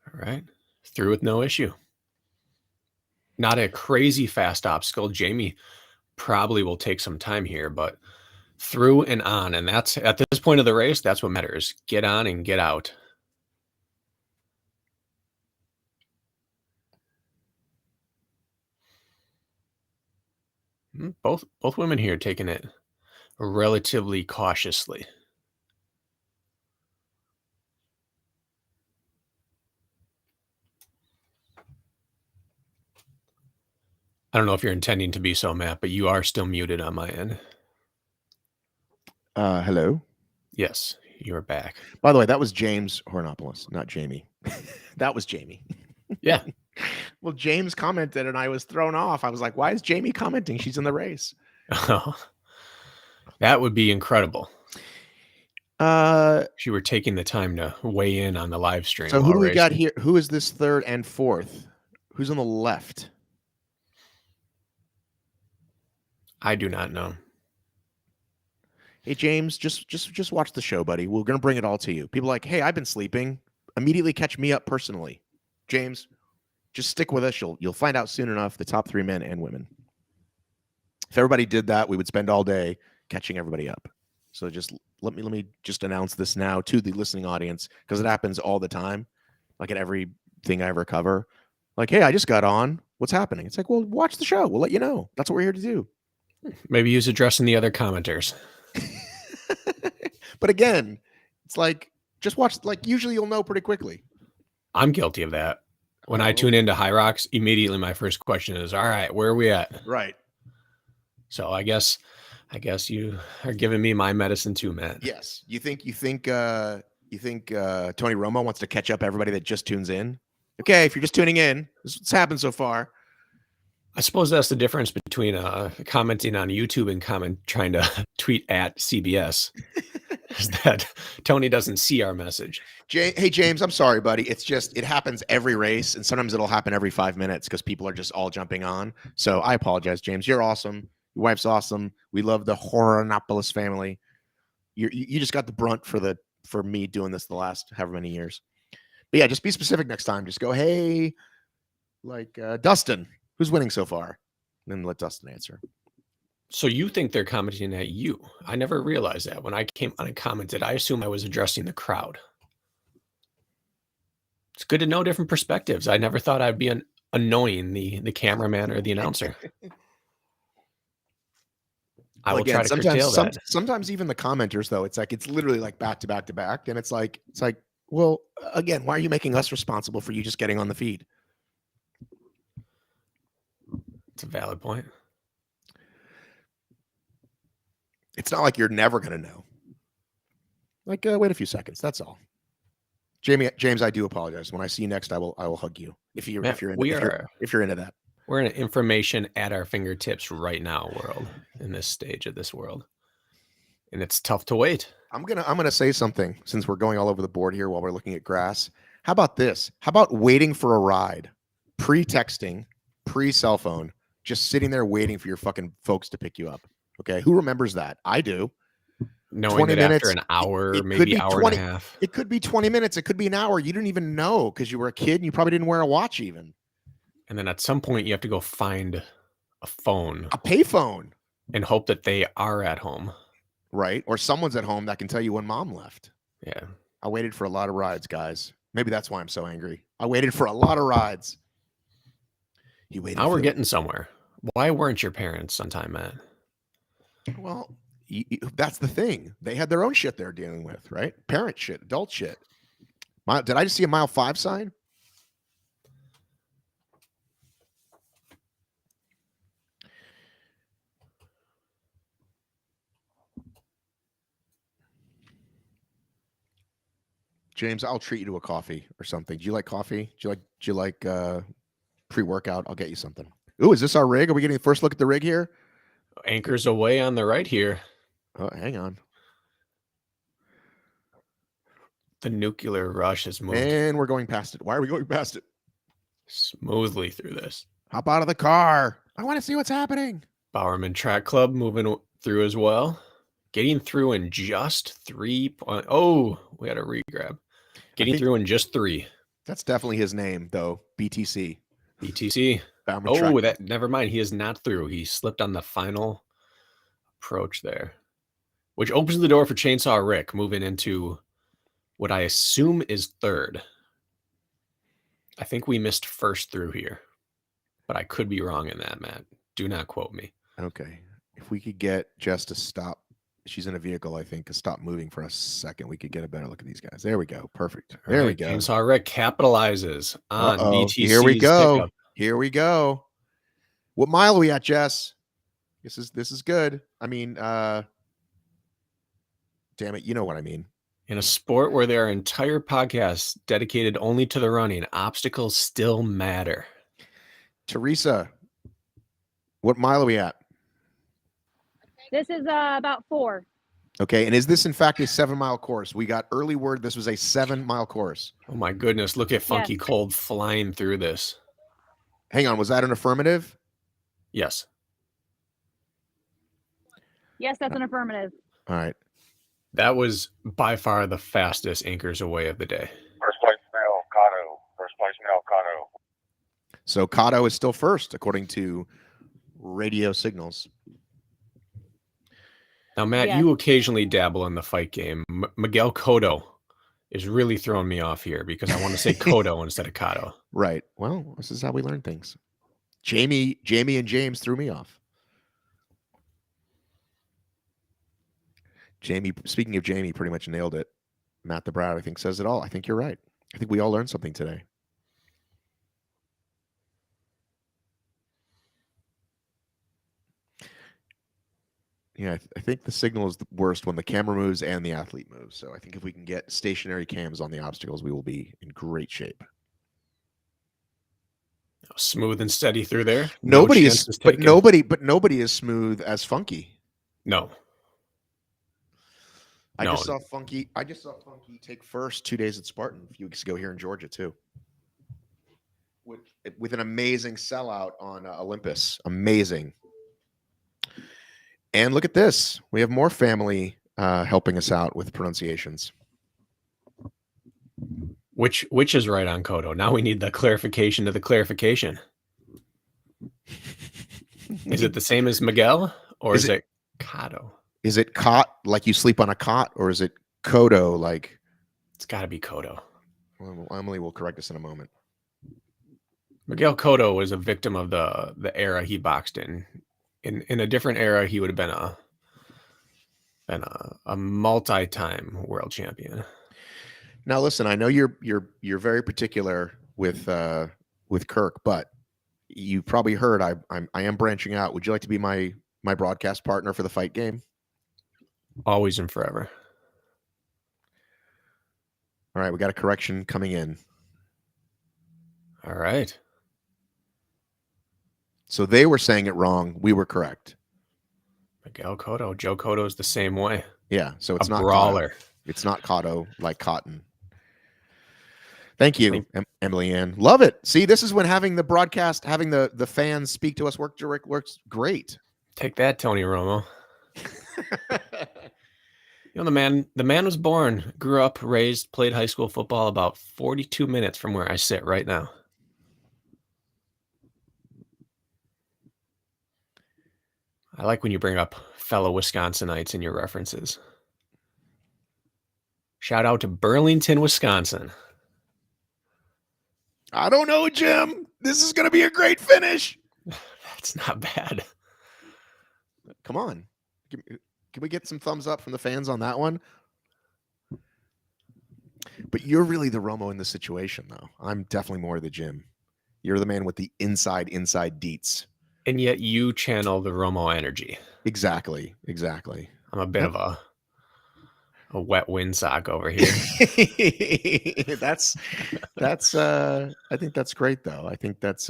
All right. Through with no issue. Not a crazy fast obstacle. Jamie probably will take some time here, but through and on. And that's at this point of the race, that's what matters. Get on and get out. Both women here taking it relatively cautiously. I don't know if you're intending to be so, Matt, but you are still muted on my end. Hello. Yes, you're back. By the way, that was James Hornopoulos, not Jamie. That was Jamie. Yeah. Well, James commented and I was thrown off. I was like, why is Jamie commenting? She's in the race. That would be incredible. If you were taking the time to weigh in on the live stream. So who do we got here? Who is this third and fourth? Who's on the left? I do not know. Hey, James, just watch the show, buddy. We're going to bring it all to you. People are like, hey, I've been sleeping. Immediately catch me up personally. James, just stick with us. You'll find out soon enough the top 3 men and women. If everybody did that, we would spend all day catching everybody up. So just let me just announce this now to the listening audience, because it happens all the time, like at everything I ever cover. Like, hey, I just got on. What's happening? It's like, well, watch the show. We'll let you know. That's what we're here to do. Maybe use addressing the other commenters. But again, it's like, just watch. Like, usually you'll know pretty quickly. I'm guilty of that. When I tune into High Rocks, immediately my first question is, all right, where are we at? Right. So I guess you are giving me my medicine too, Matt. Yes. You think Tony Romo wants to catch up everybody that just tunes in? Okay, if you're just tuning in, this is what's happened so far. I suppose that's the difference between commenting on YouTube and trying to tweet at CBS. Is that Tony doesn't see our message. Hey, James, I'm sorry, buddy. It's just, it happens every race, and sometimes it'll happen every 5 minutes because people are just all jumping on. So I apologize, James. You're awesome. Your wife's awesome. We love the Hornopoulos family. You just got the brunt for me doing this the last however many years. But yeah, just be specific next time. Just go, hey, like Dustin, who's winning so far? And then let Dustin answer. So you think they're commenting at you? I never realized that. When I came on and commented, I assumed I was addressing the crowd. It's good to know different perspectives. I never thought I'd be annoying the cameraman or the announcer. I will try to curtail that. Sometimes even the commenters, though, it's literally like back to back to back, and it's like, well, again, why are you making us responsible for you just getting on the feed? It's a valid point. It's not like you're never going to know. Like, wait a few seconds. That's all. James, I do apologize. When I see you next, I will hug you. If you're into that. We're in an information at our fingertips right now world, in this stage of this world. And it's tough to wait. I'm gonna say something, since we're going all over the board here while we're looking at grass. How about this? How about waiting for a ride? Pre-texting, pre-cell phone, just sitting there waiting for your fucking folks to pick you up. Okay, who remembers that? I do. Knowing 20 that minutes, after an hour, maybe hour 20, and a half. It could be 20 minutes. It could be an hour. You didn't even know because you were a kid and you probably didn't wear a watch even. And then at some point you have to go find a phone. A payphone. And hope that they are at home. Right. Or someone's at home that can tell you when mom left. Yeah. I waited for a lot of rides, guys. Maybe that's why I'm so angry. I waited for a lot of rides. Now we're getting somewhere. Why weren't your parents on time, Matt? Well, That's the thing. They had their own shit they're dealing with, right? Parent shit, adult shit. Did I just see a mile 5 sign? James, I'll treat you to a coffee or something. Do you like coffee? Do you like pre-workout? I'll get you something. Ooh, is this our rig? Are we getting the first look at the rig here? Anchors away on the right here. Oh, hang on. The nuclear rush has moved And we're going past it. Why are we going past it? smoothly through this. Hop out of the car. I want to see what's happening. Bowerman Track Club moving through as well. Getting through in just 3. Oh, we had a regrab. Getting through in just 3. That's definitely his name, though. BTC. BTC. Bowerman Oh, Track. never mind. He is not through. He slipped on the final approach there, which opens the door for Chainsaw Rick moving into what I assume is 3rd. I think we missed first through here, but I could be wrong in that, Matt. Do not quote me. Okay. If we could get Jess to stop. She's in a vehicle, I think, to stop moving for a second. We could get a better look at these guys. There we go. Perfect. There we go. Chainsaw Rick capitalizes on BTC's Here we go. pickup. Here we go. What mile are we at, Jess? This is good. I mean, damn it, you know what I mean. In a sport where there are entire podcasts dedicated only to the running, obstacles still matter. Teresa, what mile are we at? This is about 4. Okay, and is this in fact a 7-mile course? We got early word this was a 7-mile course. Oh my goodness, look at Funky Yes. Cold flying through this. Hang on, was that an affirmative? Yes. Yes, that's an affirmative. All right. That was by far the fastest anchors away of the day. First place male, Kato. First place male, Kato. So Kato is still first, according to radio signals. Now, Matt, Yes. you occasionally dabble in the fight game. Miguel Cotto is really throwing me off here because I want to say Cotto instead of Kato. Right. Well, this is how we learn things. Jamie and James threw me off. Jamie, speaking of Jamie, pretty much nailed it. Matt the Brad, I think, says it all. I think you're right. I think we all learned something today. Yeah, I think the signal is the worst when the camera moves and the athlete moves. So I think if we can get stationary cams on the obstacles, we will be in great shape. Smooth and steady through there. Nobody No is, chances but taken. nobody is smooth as Funky. No. I No. just saw Funky take first 2 days at Spartan a few weeks ago here in Georgia too, with an amazing sellout on Olympus. Amazing. And look at this. We have more family helping us out with pronunciations. Which is right on Cotto? Now we need the clarification to the clarification. Is it the same as Miguel or is it Cotto? Is it cot like you sleep on a cot, or is it Kodo like? It's got to be Cotto. Well, Emily will correct us in a moment. Miguel Cotto was a victim of the era he boxed in. In a different era, he would have been a multi-time world champion. Now, listen, I know you're very particular with Kirk, but you probably heard I am branching out. Would you like to be my broadcast partner for the fight game? Always and forever. All right, we got a correction coming in. All right. So they were saying it wrong. We were correct. Miguel Cotto. Joe Cotto is the same way. Yeah, so it's a not brawler. Cotto. It's not Cotto like cotton. Thank you, Emily Ann. Love it. See, this is when having the broadcast, having the fans speak to us works great. Take that, Tony Romo. You know, the man was born, grew up, raised, played high school football about 42 minutes from where I sit right now. I like when you bring up fellow Wisconsinites in your references. Shout out to Burlington, Wisconsin. I don't know, Jim. This is going to be a great finish. That's not bad. Come on. Can we get some thumbs up from the fans on that one? But you're really the Romo in this situation, though. I'm definitely more the Jim. You're the man with the inside deets. And yet you channel the Romo energy. Exactly. I'm a bit of a wet windsock over here. that's I think that's great, though. I think that's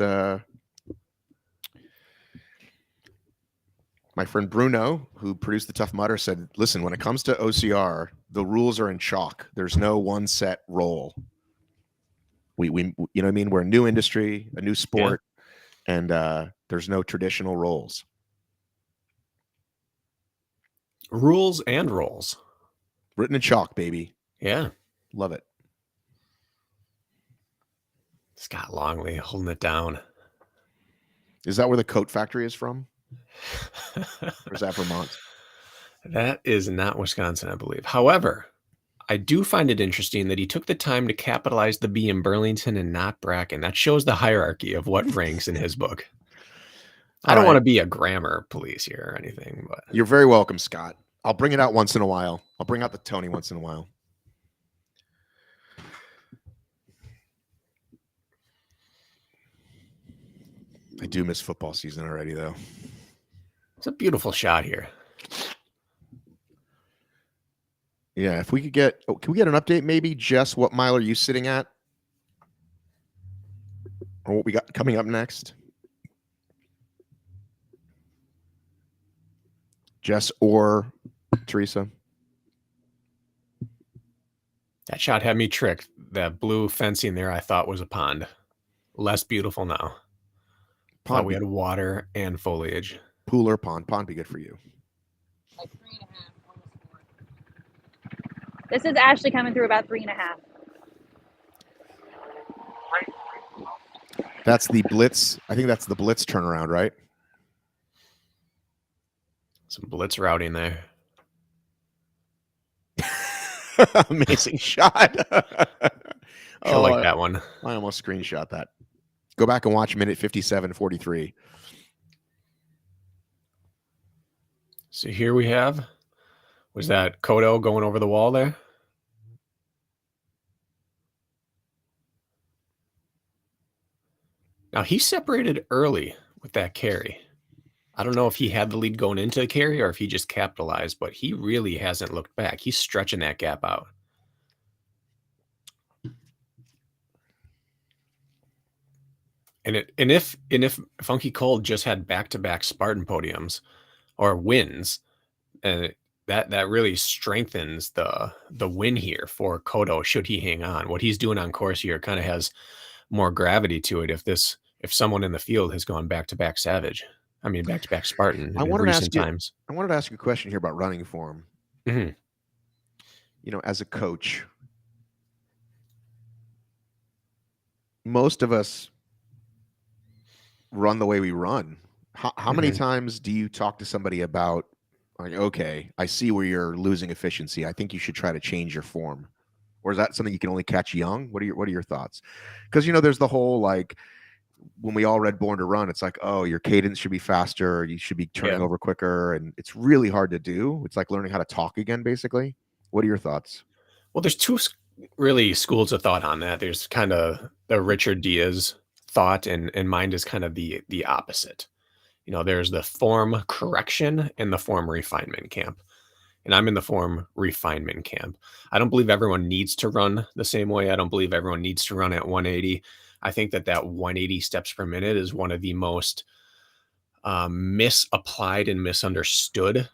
my friend Bruno, who produced the Tough Mudder, said, listen, when it comes to OCR, the rules are in chalk. There's no one set role. We you know what I mean? We're a new industry, a new sport, and there's no traditional roles. Rules and roles. Written in chalk, baby. Yeah. Love it. Scott Longley holding it down. Is that where the coat factory is from? Or is that Vermont? That is not Wisconsin, I believe. However, I do find it interesting that he took the time to capitalize the B in Burlington and not Bracken. That shows the hierarchy of what ranks in his book. I don't want to be a grammar police here or anything, but you're very welcome, Scott. I'll bring it out once in a while. I'll bring out the Tony once in a while. I do miss football season already, though. It's a beautiful shot here. Yeah, if we could get, can we get an update maybe? Jess, what mile are you sitting at? Or what we got coming up next? Jess or Teresa? That shot had me tricked. That blue fencing there I thought was a pond. Less beautiful now. Thought we had water and foliage. Pool or pond? Pond be good for you. Like 3.5, almost 4. This is Ashley coming through about 3.5. That's the blitz. I think that's the blitz turnaround, right? Some blitz routing there. Amazing shot. I like that one. I almost screenshot that. Go back and watch minute 57:43. So here we have, was that Kodo going over the wall there? Now he separated early with that carry. I don't know if he had the lead going into the carry or if he just capitalized, but he really hasn't looked back. He's stretching that gap out. And if Funky Cold just had back-to-back Spartan podiums or wins, and that really strengthens the win here for Kodo should he hang on. What he's doing on course here kind of has more gravity to it if someone in the field has gone back-to-back Savage. I mean, back-to-back Spartan in recent times. I wanted to ask you a question here about running form. Mm-hmm. You know, as a coach, most of us run the way we run. How many times do you talk to somebody about, like, okay, I see where you're losing efficiency. I think you should try to change your form. Or is that something you can only catch young? What are your thoughts? Because, you know, there's the whole, like, when we all read Born to Run, it's like, oh, your cadence should be faster. You should be turning over quicker. And it's really hard to do. It's like learning how to talk again, basically. What are your thoughts? Well, there's two really schools of thought on that. There's kind of the Richard Diaz thought, and mine is kind of the opposite. You know, there's the form correction and the form refinement camp. And I'm in the form refinement camp. I don't believe everyone needs to run the same way. I don't believe everyone needs to run at 180. I think that 180 steps per minute is one of the most misapplied and misunderstood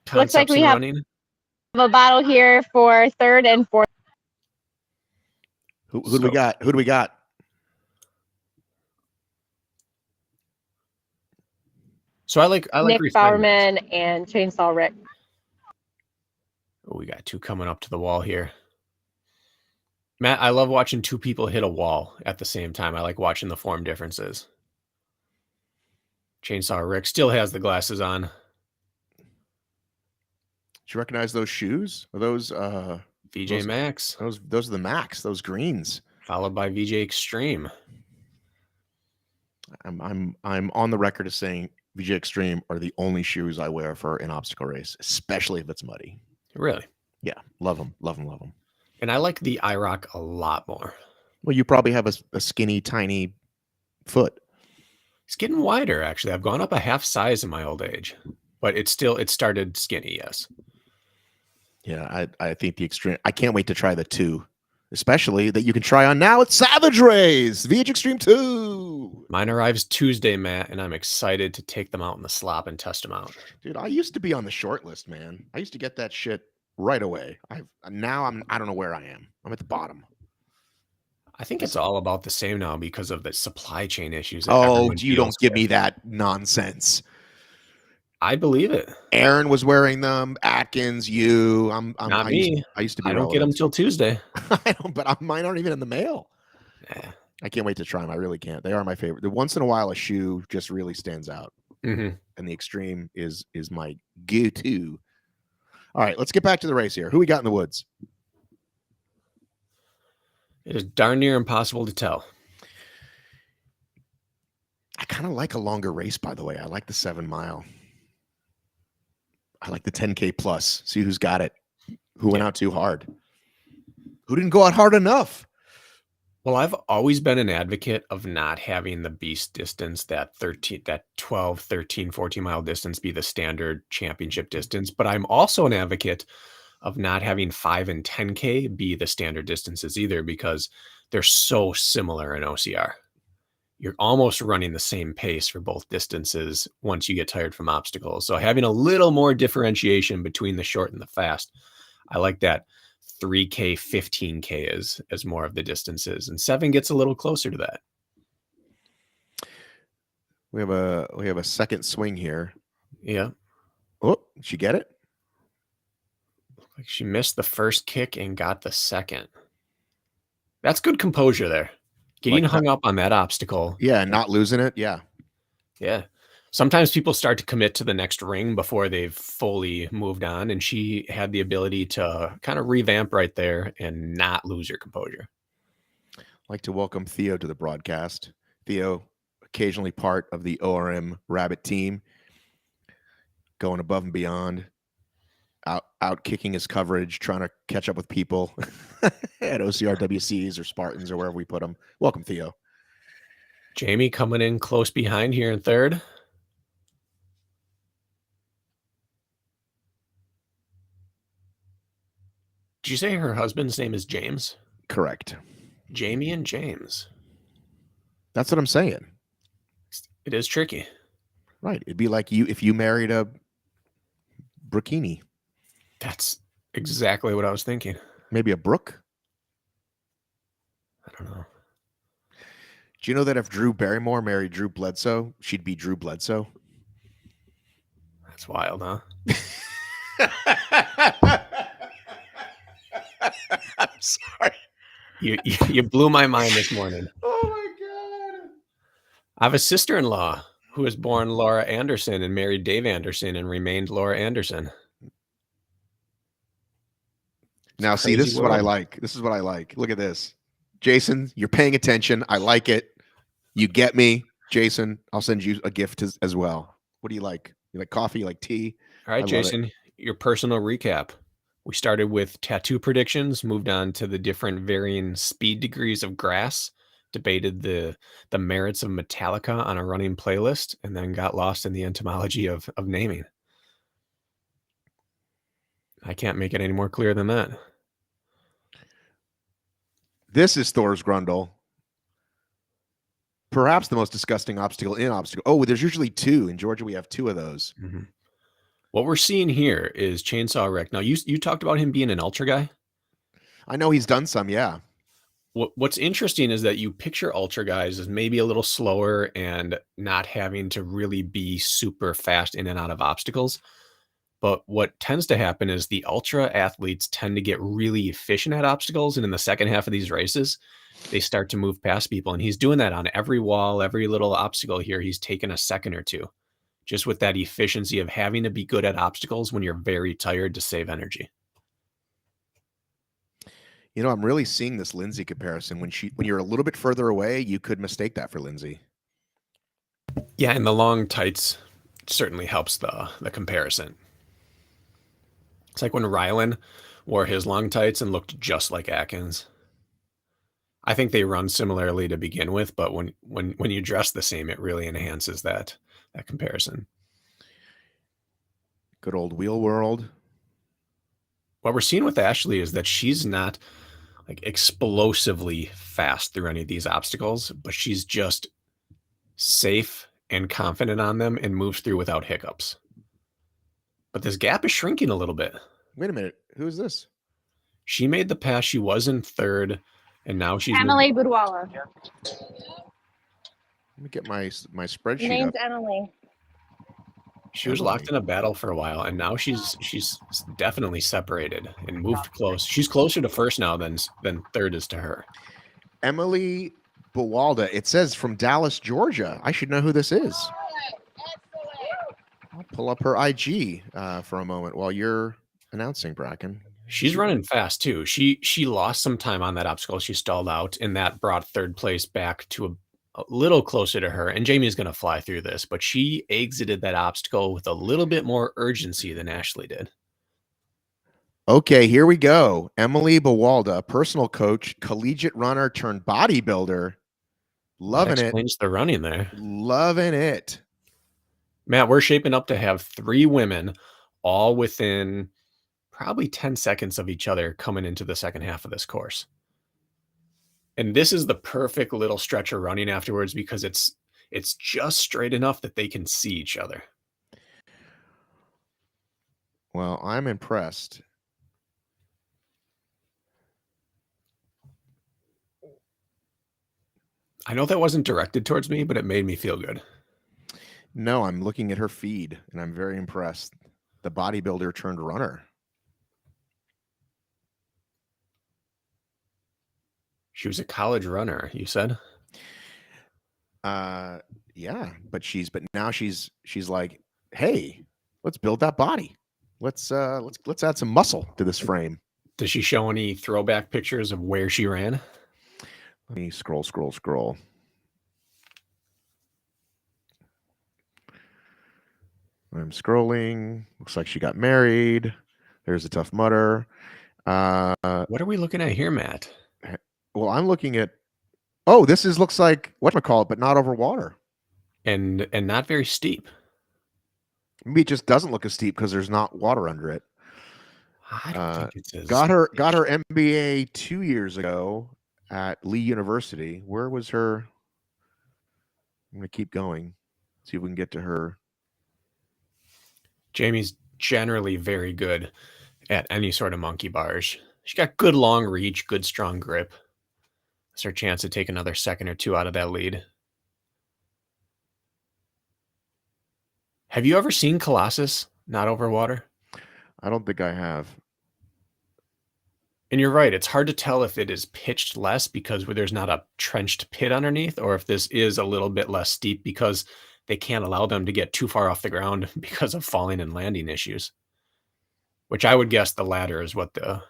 concepts. Looks like we have running. A battle here for third and fourth. Who do we got? Who do we got? So I like Nick Bowerman and Chainsaw Rick. Oh, we got two coming up to the wall here. Matt, I love watching two people hit a wall at the same time. I like watching the form differences. Chainsaw Rick still has the glasses on. Do you recognize those shoes? Are those VJ Max? Those are the Max, those greens. Followed by VJ Extreme. I'm on the record as saying VJ Extreme are the only shoes I wear for an obstacle race, especially if it's muddy. Really? Yeah, love them, love them, love them. And I like the IROC a lot more. Well, you probably have a skinny, tiny foot. It's getting wider, actually. I've gone up a half size in my old age, but it started skinny, yes. Yeah, I think the Extreme. I can't wait to try the 2, especially that you can try on now at Savage Race VH Extreme 2. Mine arrives Tuesday, Matt, and I'm excited to take them out in the slop and test them out. Dude, I used to be on the short list, man. I used to get that shit right away. I don't know where I am. I'm at the bottom. I think it's all about the same now because of the supply chain issues. Oh, you don't give me that nonsense. I believe it. Aaron was wearing them. Atkins, you. Not me. I used to be. I don't get them till Tuesday. I don't, but mine aren't even in the mail. Yeah. I can't wait to try them. I really can't. They are my favorite. The once in a while, a shoe just really stands out, Mm-hmm. and the Extreme is my go-to. All right, let's get back to the race here. Who we got in the woods? It is darn near impossible to tell. I kind of like a longer race, by the way. I like the 7 mile. I like the 10K plus. See who's got it. Who went out too hard? Who didn't go out hard enough? Well, I've always been an advocate of not having the beast distance, that 12, 13, 14 mile distance be the standard championship distance. But I'm also an advocate of not having 5 and 10K be the standard distances either, because they're so similar in OCR. You're almost running the same pace for both distances once you get tired from obstacles. So having a little more differentiation between the short and the fast, I like that. 3K, 15K as more of the distances, and 7 gets a little closer to that. We have a second swing here. Yeah. Oh, did she get it? Like she missed the first kick and got the second. That's good composure there. Getting hung up on that obstacle. Yeah, not losing it. Yeah. Yeah. Sometimes people start to commit to the next ring before they've fully moved on, and she had the ability to kind of revamp right there and not lose her composure. I'd like to welcome Theo to the broadcast. Theo, occasionally part of the ORM Rabbit team, going above and beyond, out kicking his coverage, trying to catch up with people at OCRWCs or Spartans or wherever we put them. Welcome, Theo. Jamie coming in close behind here in third. Did you say her husband's name is James? Correct. Jamie and James. That's what I'm saying. It is tricky. Right. It'd be like if you married a Brookini. That's exactly what I was thinking. Maybe a Brooke. I don't know. Do you know that if Drew Barrymore married Drew Bledsoe, she'd be Drew Bledsoe? That's wild, huh? I'm sorry. You blew my mind this morning. Oh my God. I have a sister-in-law who was born Laura Anderson and married Dave Anderson and remained Laura Anderson. Now, see, this is what I like. This is what I like. Look at this. Jason, you're paying attention. I like it. You get me. Jason, I'll send you a gift as well. What do you like? You like coffee? You like tea? All right, Jason, your personal recap. We started with tattoo predictions, moved on to the different varying speed degrees of grass, debated the merits of Metallica on a running playlist, and then got lost in the entomology of naming. I can't make it any more clear than that. This is Thor's Grundle. Perhaps the most disgusting obstacle in obstacle. Oh, there's usually 2. In Georgia, we have 2 of those. Mm-hmm. What we're seeing here is Chainsaw Rick. Now, you talked about him being an ultra guy. I know he's done some, yeah. What's interesting is that you picture ultra guys as maybe a little slower and not having to really be super fast in and out of obstacles. But what tends to happen is the ultra athletes tend to get really efficient at obstacles. And in the second half of these races, they start to move past people. And he's doing that on every wall, every little obstacle here. He's taken a second or two, just with that efficiency of having to be good at obstacles when you're very tired to save energy. You know, I'm really seeing this Lindsay comparison. When you're a little bit further away, you could mistake that for Lindsay. Yeah, in the long tights. certainly helps the comparison. It's like when Rylan wore his long tights and looked just like Atkins. I think they run similarly to begin with, but when you dress the same, it really enhances that comparison. Good old wheel world. What we're seeing with Ashley is that she's not like explosively fast through any of these obstacles, but she's just safe and confident on them and moves through without hiccups. But this gap is shrinking a little bit. Wait a minute. Who is this? She made the pass. She was in third, and now she's Emily Budwala. Let me get my spreadsheet Her name's up. Emily. She was locked in a battle for a while, and now she's definitely separated and moved close. She's closer to first now than third is to her. Emily Bawalda. It says from Dallas, Georgia. I should know who this is. I'll pull up her IG for a moment while you're announcing, Bracken. She's running fast too. She lost some time on that obstacle. She stalled out, and that brought third place back to a little closer to her. And Jamie's going to fly through this, but she exited that obstacle with a little bit more urgency than Ashley did. Okay, here we go. Emily Bawalda, personal coach, collegiate runner turned bodybuilder. Loving That it. explains the running there. Loving it. Matt, we're shaping up to have 3 women all within probably 10 seconds of each other coming into the second half of this course. And this is the perfect little stretch of running afterwards because it's just straight enough that they can see each other. Well, I'm impressed. I know that wasn't directed towards me, but it made me feel good. No, I'm looking at her feed and I'm very impressed. The bodybuilder turned runner. She was a college runner, you said? Yeah, but now she's like, hey, let's build that body. Let's add some muscle to this frame. Does she show any throwback pictures of where she ran? Let me scroll. I'm scrolling. Looks like she got married. There's a Tough Mudder. What are we looking at here, Matt? Well, I'm looking at. This looks like whatchamacallit, but not over water. And not very steep. Maybe it just doesn't look as steep because there's not water under it. I don't think it's as Got her MBA 2 years ago at Lee University. Where was her? I'm gonna keep going. See if we can get to her. Jamie's generally very good at any sort of monkey bars. She's got good long reach, good strong grip. It's her chance to take another second or two out of that lead. Have you ever seen Colossus not over water? I don't think I have. And you're right. It's hard to tell if it is pitched less because there's not a trenched pit underneath, or if this is a little bit less steep because they can't allow them to get too far off the ground because of falling and landing issues. Which I would guess the latter is what the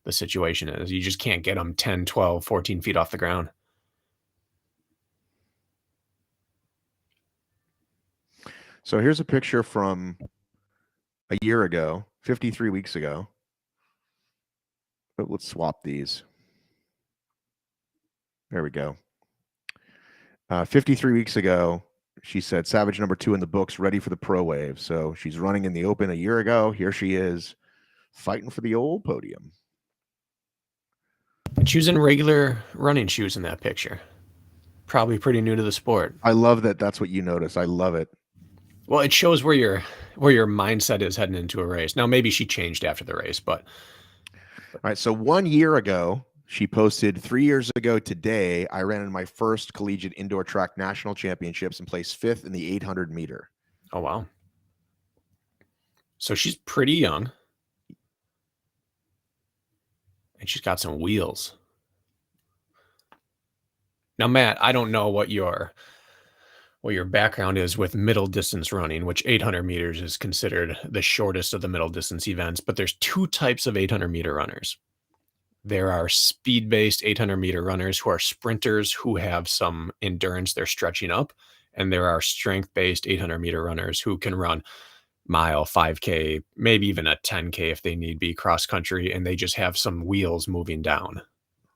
situation is. You just can't get them 10, 12, 14 feet off the ground. So here's a picture from a year ago, 53 weeks ago. But let's swap these. There we go. 53 weeks ago, she said, Savage number 2 in the books, ready for the pro wave. So she's running in the open a year ago. Here she is fighting for the old podium. And she was in regular running shoes in that picture. Probably pretty new to the sport. I love that that's what you notice. I love it. Well, it shows where your mindset is heading into a race. Now, maybe she changed after the race, but. All right. So 1 year ago, she posted 3 years ago today, I ran in my first collegiate indoor track national championships and placed 5th in the 800 meter. Oh, wow. So she's pretty young. And she's got some wheels. Now, Matt, I don't know what your background is with middle distance running, which 800 meters is considered the shortest of the middle distance events, but there's 2 types of 800 meter runners. There are speed-based 800 meter runners who are sprinters who have some endurance they're stretching up, And there are strength-based 800-meter runners who can run mile, 5K, maybe even a 10K if they need be cross country, and they just have some wheels moving down.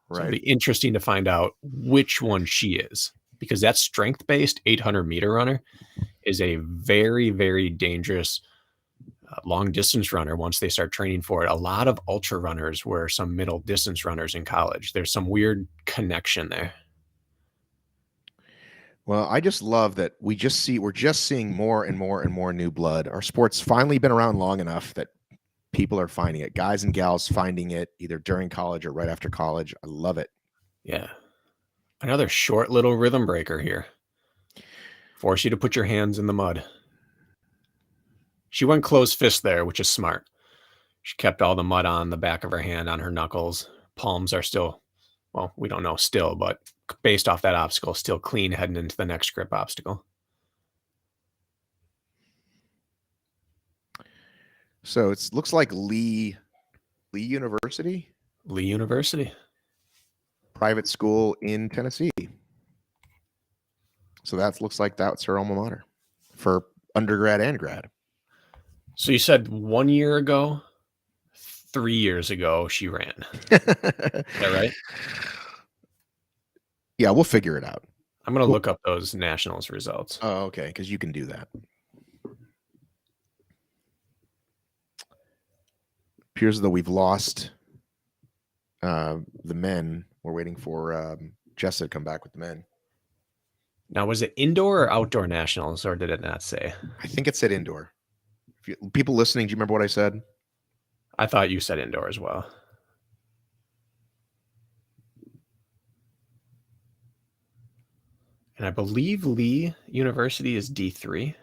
So it'll Right. be interesting to find out which one she is, because that strength-based 800-meter runner is a very, very dangerous long distance runner once they start training for it. A lot of ultra runners were some middle distance runners in college. There's some weird connection there. Well, I just love that we're just seeing more and more and more new blood. Our sport's finally been around long enough that people are finding it. Guys and gals finding it either during college or right after college. I love it. Yeah. Another short little rhythm breaker here. Force you to put your hands in the mud. She went closed fist there, which is smart. She kept all the mud on the back of her hand, on her knuckles. Palms are still, well, we don't know still, but based off that obstacle, still clean heading into the next grip obstacle. So it looks like Lee University, Lee University. private school in Tennessee. So that looks like that's her alma mater for undergrad and grad. So you said 1 year ago, 3 years ago, she ran. Is that right? Yeah, we'll figure it out. I'm going to look up those nationals results. Oh, okay, because you can do that. Appears as though we've lost the men. We're waiting for Jessa to come back with the men. Now, was it indoor or outdoor nationals, or did it not say? I think it said indoor. People listening, do you remember what I said? I thought you said indoor as well. And I believe Lee University is D3.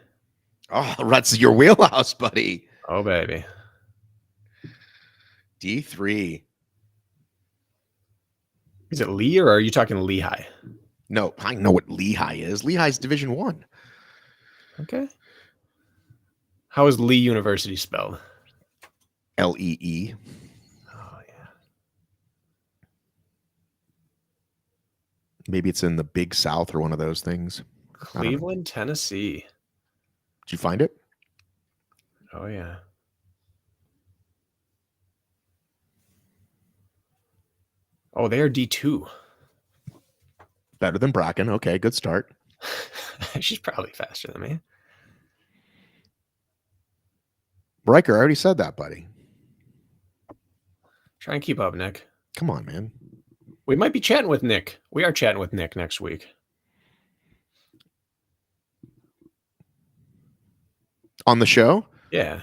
Oh, that's your wheelhouse, buddy. Oh, baby. D3. Is it Lee, or are you talking Lehigh? No, I know what Lehigh is. Lehigh's Division 1. Okay. How is Lee University spelled? Lee. Oh, yeah. Maybe it's in the Big South or one of those things. Cleveland, Tennessee. Did you find it? Oh, yeah. Oh, they are D2. Better than Bracken. Okay, good start. She's probably faster than me. Riker, I already said that, buddy. Try and keep up, Nick. Come on, man. We might be chatting with Nick. We are chatting with Nick next week. On the show? Yeah.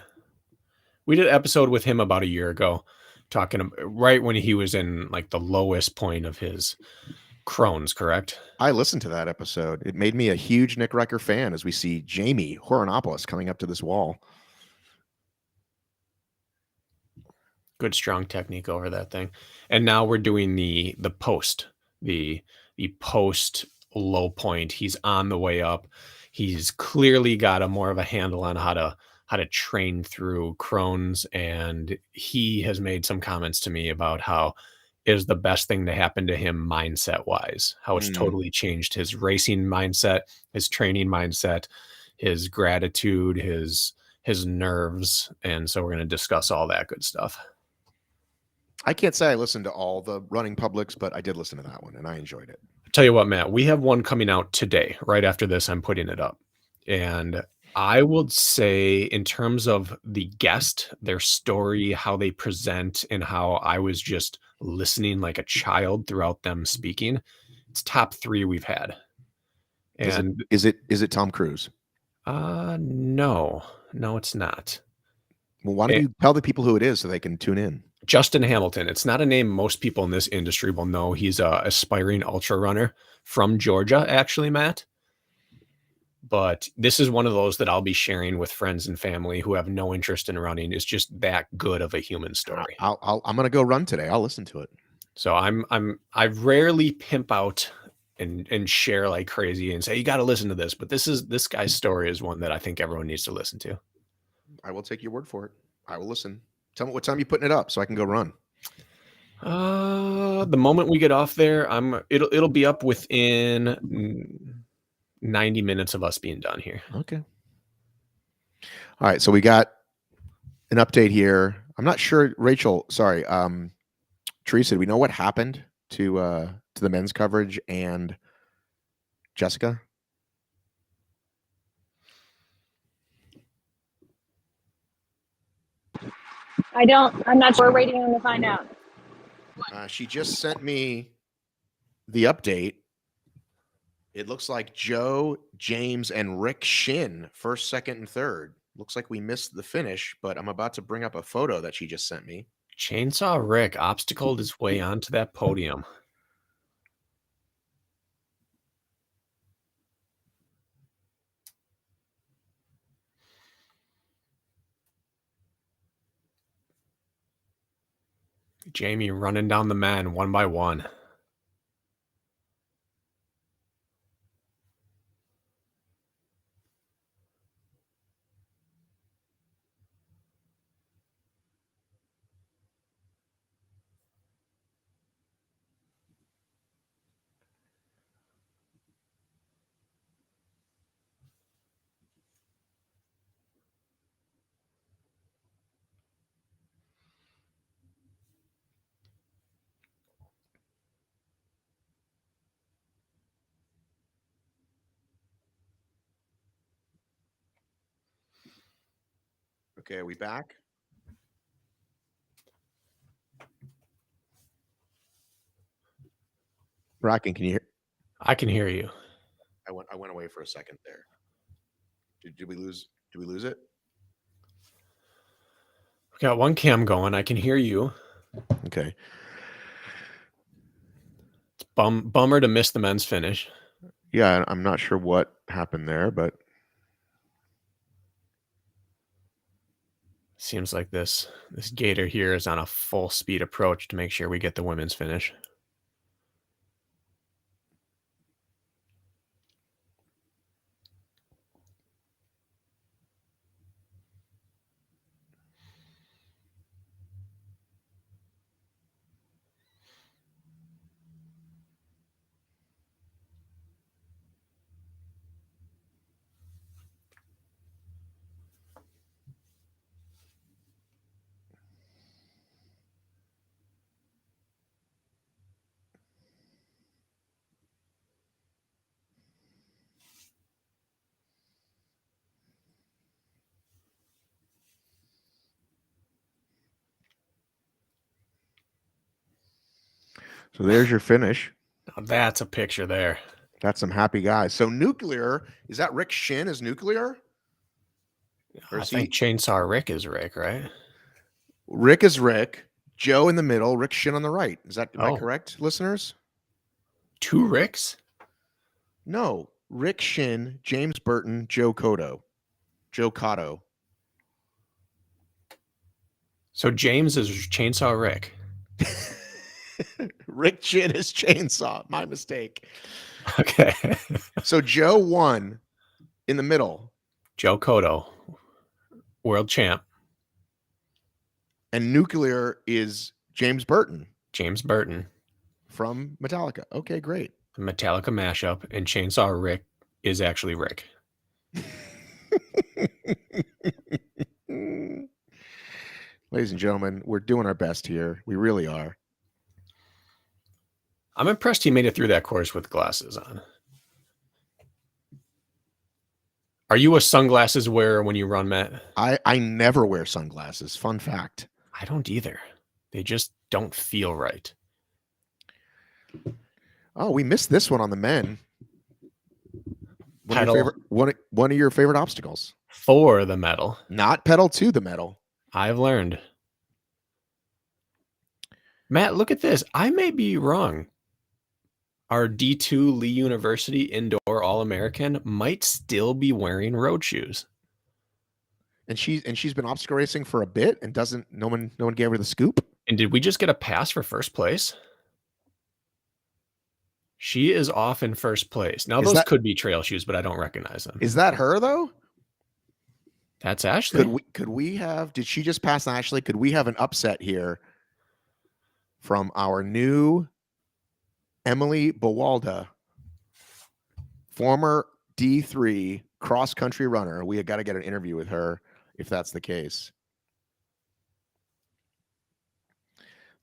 We did an episode with him about a year ago, talking right when he was in like the lowest point of his Crohn's, correct? I listened to that episode. It made me a huge Nick Riker fan as we see Jamie Horonopoulos coming up to this wall. Good strong technique over that thing. And now we're doing the post, the post low point. He's on the way up. He's clearly got a more of a handle on how to train through Crohn's, and he has made some comments to me about how it is the best thing to happen to him mindset wise, how it's totally changed his racing mindset, his training mindset, his gratitude, his nerves. And so we're going to discuss all that good stuff. I can't say I listened to all the running publics, but I did listen to that one and I enjoyed it. Tell you what, Matt, we have one coming out today. Right after this, I'm putting it up. And I would say in terms of the guest, their story, how they present, and how I was just listening like a child throughout them speaking, it's top 3 we've had. And is it Tom Cruise? No, it's not. Well, why don't you tell the people who it is so they can tune in? Justin Hamilton. It's not a name most people in this industry will know. He's a aspiring ultra runner from Georgia, actually, Matt. But this is one of those that I'll be sharing with friends and family who have no interest in running. It's just that good of a human story. I'm gonna go run today. I'll listen to it. So I rarely pimp out and share like crazy and say you got to listen to this. But this guy's story is one that I think everyone needs to listen to. I will take your word for it. I will listen. Tell me what time you're putting it up so I can go run. The moment we get off there, it'll be up within 90 minutes of us being done here. Okay. All right. So we got an update here. I'm not sure, Rachel. Sorry, Teresa. Do we know what happened to the men's coverage and Jessica? I'm not sure. We're waiting on to find out. She just sent me the update. It looks like Joe, James, and Rick Shin, first, second, and third. Looks like we missed the finish, but I'm about to bring up a photo that she just sent me. Chainsaw Rick obstacled his way onto that podium. Jamie running down the men one by one. Okay, are we back? Bracken, can you hear? I can hear you. I went away for a second there. Did we lose it? We got one cam going. I can hear you. Okay. It's bummer to miss the men's finish. Yeah, I'm not sure what happened there, but Seems like this gator here is on a full speed approach to make sure we get the women's finish. so there's your finish. Now that's a picture there. That's some happy guys. So Nuclear, is that Rick Shin is Nuclear? Or I is think Chainsaw Rick is Rick, right? Rick is Rick, Joe in the middle, Rick Shin on the right. Am I Oh. correct, listeners? Two Ricks? No, Rick Shin, James Burton, Joe Cotto. So James is Chainsaw Rick. Rick Shin is Chainsaw. My mistake. Okay. So Joe won in the middle. Joe Cotto, world champ. And Nuclear is James Burton James Burton, from Metallica. Okay, great. the Metallica mashup, and Chainsaw Rick is actually Rick. Ladies and gentlemen, we're doing our best here. We really are. I'm impressed he made it through that course with glasses on. Are you a sunglasses wearer when you run, Matt? I never wear sunglasses. Fun fact. I don't either. They just don't feel right. Oh, we missed this one on the men. Pedal One of your favorite obstacles. for the medal. Not pedal to the metal. I've learned. Matt, look at this. I may be wrong. Our D2 Lee University indoor All-American might still be wearing road shoes. And she's been obstacle racing for a bit and no one gave her the scoop. And did we just get a pass for first place? She is off in first place. Now, those could be trail shoes, but I don't recognize them. Is that her though? That's Ashley. Could we have, did she just pass Ashley? Could we have an upset here from our new Emily Bawalda, former D3 cross country runner. We got to get an interview with her if that's the case.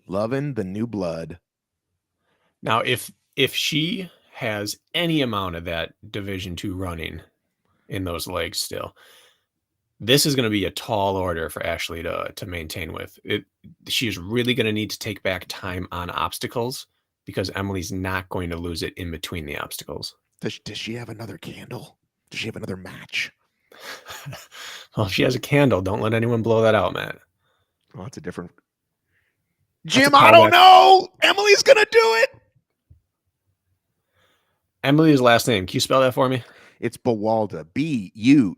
Loving the new blood. Now, if she has any amount of that Division II running in those legs still, this is going to be a tall order for Ashley to maintain with. She's really going to need to take back time on obstacles because Emily's not going to lose it in between the obstacles. Does she have another candle? Does she have another match? Well, if she has a candle, don't let anyone blow that out, Matt. Oh, that's a different. That's a Jim, I don't callback. know. Emily's going to do it. Emily's last name. Can you spell that for me? It's Buwalda. BUWALDA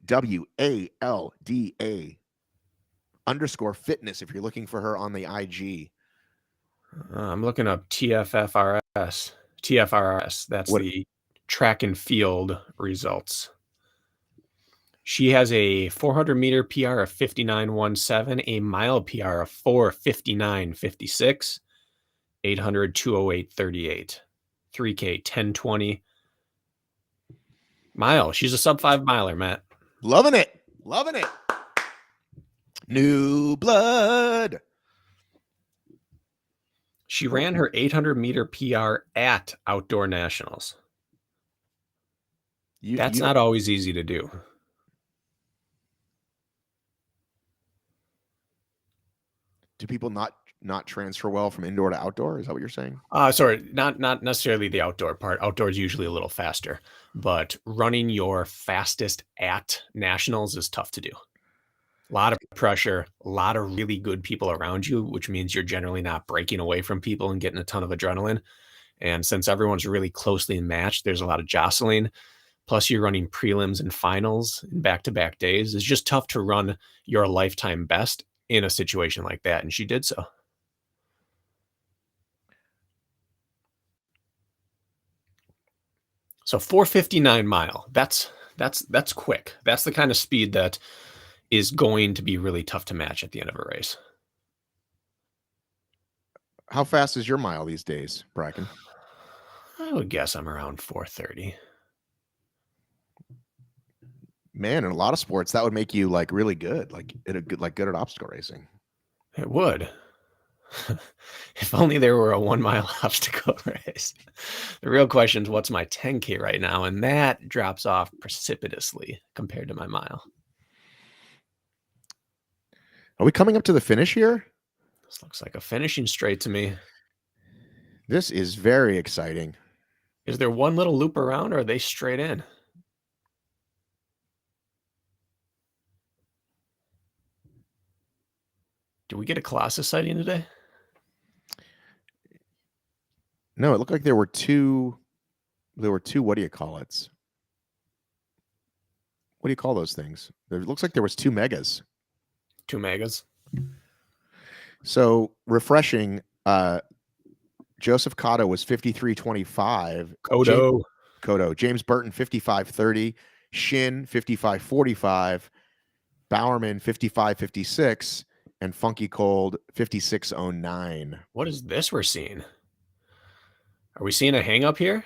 _fitness if you're looking for her on the IG. I'm looking up TFRRS. TFRRS. That's What- the track and field results. She has a 400-meter PR of 59.17, a mile PR of 4:59.56, 800 208.38, 3K 10:20. Mile. She's a sub-5 miler, Matt. Loving it. Loving it. New blood. She ran her 800-meter PR at Outdoor Nationals. That's not always easy to do. Do people not transfer well from indoor to outdoor? Is that what you're saying? Sorry, not necessarily the outdoor part. Outdoor is usually a little faster, but running your fastest at nationals is tough to do. A lot of pressure, a lot of really good people around you, which means you're generally not breaking away from people and getting a ton of adrenaline. And since everyone's really closely matched, there's a lot of jostling. Plus, you're running prelims and finals in back-to-back days. It's just tough to run your lifetime best in a situation like that, and she did so. So 4:59 mile. That's quick. That's the kind of speed that is going to be really tough to match at the end of a race. How fast is your mile these days, Bracken? I would guess I'm around 4:30. Man, in a lot of sports, that would make you like really good, like good at obstacle racing. It would. If only there were a 1 mile obstacle race. The real question is, what's my 10K right now? And that drops off precipitously compared to my mile. Are we coming up to the finish here? This looks like a finishing straight to me. This is very exciting. Is there one little loop around, or are they straight in? Do we get a Colossus sighting today? No, it looked like there were two. What do you call it? What do you call those things? It looks like there was 2 megas. 2 megas. So refreshing. Joseph Cotto was 53.25. Cotto. James Burton 55.30. Shin 55.45. Bowerman 55.56. And Funky Cold 56.09. What is this we're seeing? Are we seeing a hang up here?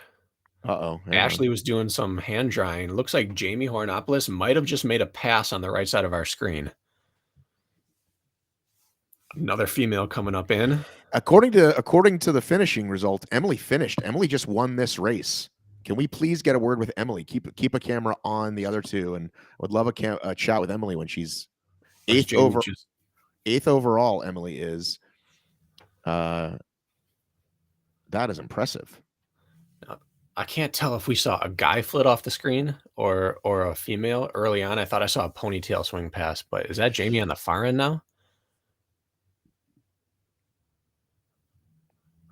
Uh-oh. Ashley was doing some hand drying. Looks like Jamie Hornopoulos might have just made a pass on the right side of our screen. Another female coming up in. According to the finishing result, Emily finished. Emily just won this race. Can we please get a word with Emily? Keep a camera on the other two, and I would love a chat with Emily when she's eighth overall. Emily is. That is impressive. I can't tell if we saw a guy flit off the screen or a female early on. I thought I saw a ponytail swing past, but is that Jamie on the far end now?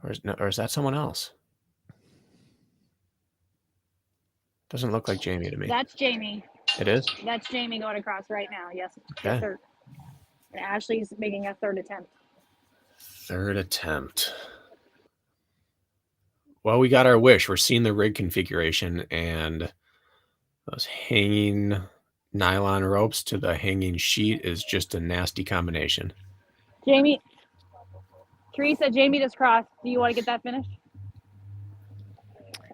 Or is that someone else? Doesn't look like Jamie to me. That's Jamie. It is? That's Jamie going across right now. Yes. Okay. Third. And Ashley's making a third attempt. Third attempt. Well, we got our wish. We're seeing the rig configuration, and those hanging nylon ropes to the hanging sheet is just a nasty combination. Jamie. Teresa, Jamie just crossed. Do you want to get that finished?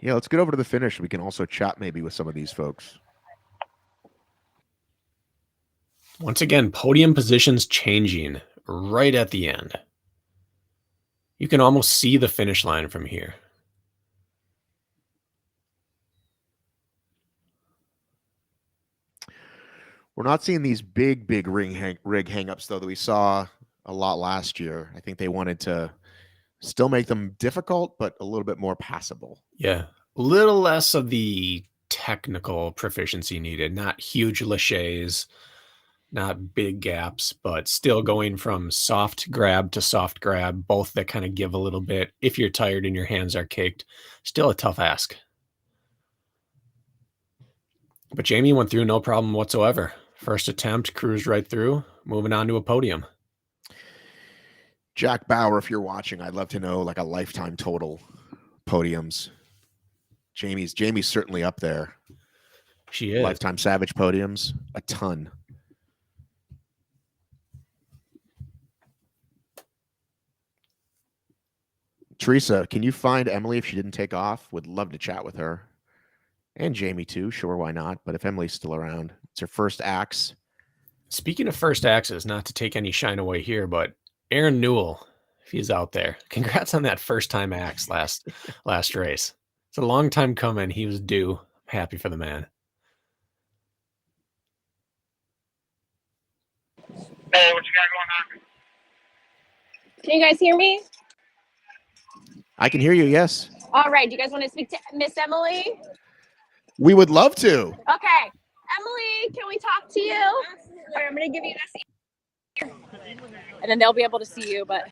Yeah, let's get over to the finish. We can also chat maybe with some of these folks. Once again, podium positions changing right at the end. You can almost see the finish line from here. We're not seeing these big rig hangups, though, that we saw a lot last year. I think they wanted to still make them difficult, but a little bit more passable. Yeah, a little less of the technical proficiency needed. Not huge laches, not big gaps, but still going from soft grab to soft grab, both that kind of give a little bit. If you're tired and your hands are caked, still a tough ask. But Jamie went through no problem whatsoever. First attempt, cruised right through, moving on to a podium. Jack Bauer, if you're watching, I'd love to know like a lifetime total podiums. Jamie's certainly up there. She is. Lifetime Savage podiums, a ton. Teresa, can you find Emily if she didn't take off? Would love to chat with her. And Jamie too. Sure, why not? But if Emily's still around, it's her first axe. Speaking of first axes, not to take any shine away here, but Aaron Newell, if he's out there, congrats on that first time axe last race. It's a long time coming. He was due. Happy for the man. Hey, what you got going on? Can you guys hear me? I can hear you, yes. All right. Do you guys want to speak to Miss Emily? We would love to. Okay. Emily, can we talk to you? All right, I'm going to give you this ear. And then they'll be able to see you, but.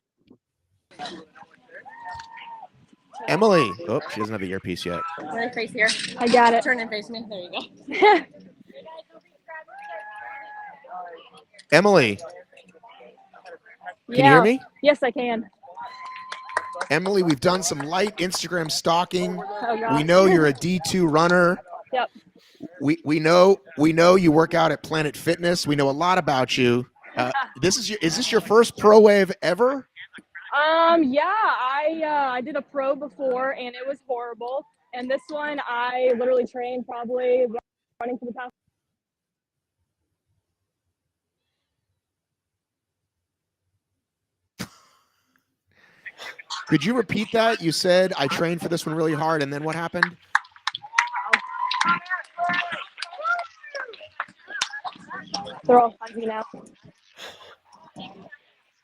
Emily. Oh, she doesn't have the earpiece yet. Turn face here. I got it. Turn and face me. There you go. Emily. Can you hear me? Yes, I can. Emily, we've done some light Instagram stalking. Oh, God. We know you're a D2 runner. Yep. We know you work out at Planet Fitness. We know a lot about you. Is this your first pro wave ever? Yeah, I did a pro before and it was horrible. And this one, I literally trained probably running for the past. Could you repeat that? You said I trained for this one really hard, and then what happened? They're all fuzzy now.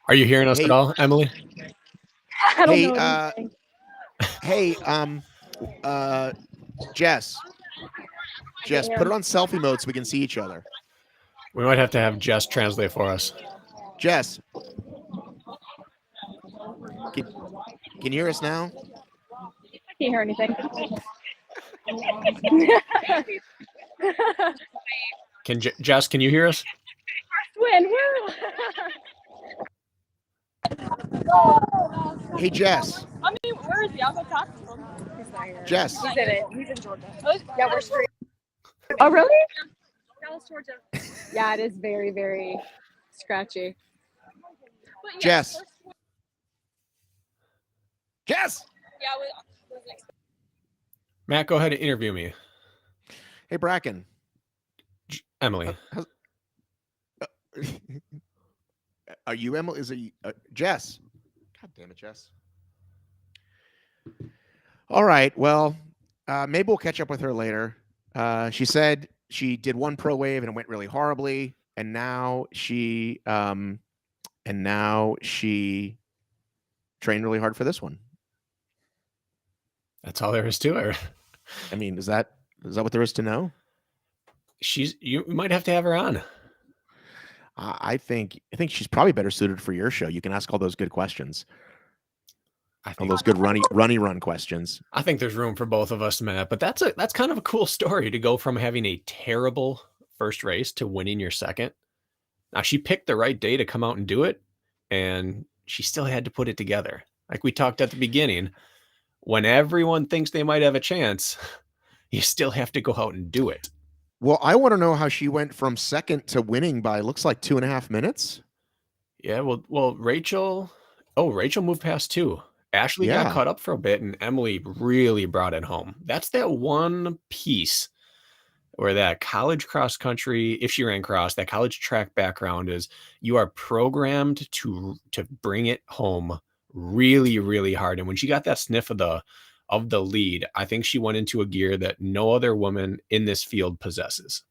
Are you hearing us Hey. at all, Emily? I don't Hey, know. Hey, Jess. Jess, put it on selfie mode so we can see each other. We might have to have Jess translate for us. Jess. Can you hear us now? I can't hear anything. Jess, can you hear us? Win, woo! Hey, Jess. I mean, where is he? I'll go talk to him. He's not here. Jess. He's in it. He's in Georgia. Yeah, we're straight. Oh, really? Dallas, Georgia. Yeah, it is very, very scratchy. Jess. Jess. Yeah, Matt, go ahead and interview me. Hey, Bracken. Emily. Are you Emily? Is it Jess? God damn it, Jess. All right. Well, maybe we'll catch up with her later. She said she did one pro wave and it went really horribly, and now she trained really hard for this one. That's all there is to her. I mean, is that what there is to know? You might have to have her on. I think she's probably better suited for your show. You can ask all those good questions. All those good run questions. I think there's room for both of us, Matt. But that's kind of a cool story to go from having a terrible first race to winning your second. Now, she picked the right day to come out and do it, and she still had to put it together. Like we talked at the beginning, when everyone thinks they might have a chance, you still have to go out and do it. Well, I want to know how she went from second to winning by looks like 2.5 minutes. Yeah, well, Rachel moved past 2. Ashley got Yeah. caught up for a bit, and Emily really brought it home. That's that one piece where that college cross country, if she ran cross, that college track background is you are programmed to bring it home really, really hard. And when she got that sniff of the lead, I think she went into a gear that no other woman in this field possesses.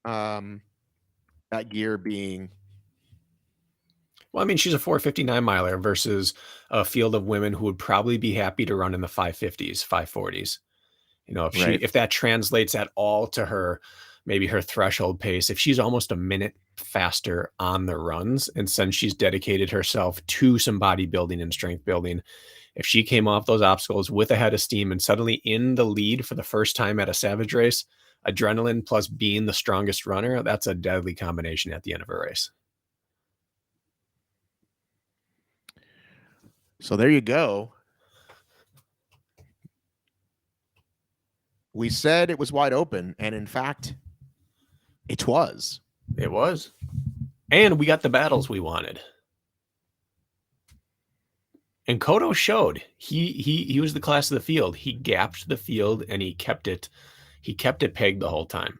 That gear being, Well, I mean, she's a 459 miler versus a field of women who would probably be happy to run in the 550s, 540s. You know, right. if that translates at all to her, maybe her threshold pace, if she's almost a minute faster on the runs, and since she's dedicated herself to some bodybuilding and strength building, if she came off those obstacles with a head of steam and suddenly in the lead for the first time at a Savage race, adrenaline plus being the strongest runner, that's a deadly combination at the end of a race. So there you go. We said it was wide open, and in fact, it was. It was. And we got the battles we wanted. And Kodo showed he was the class of the field. He gapped the field and he kept it pegged the whole time.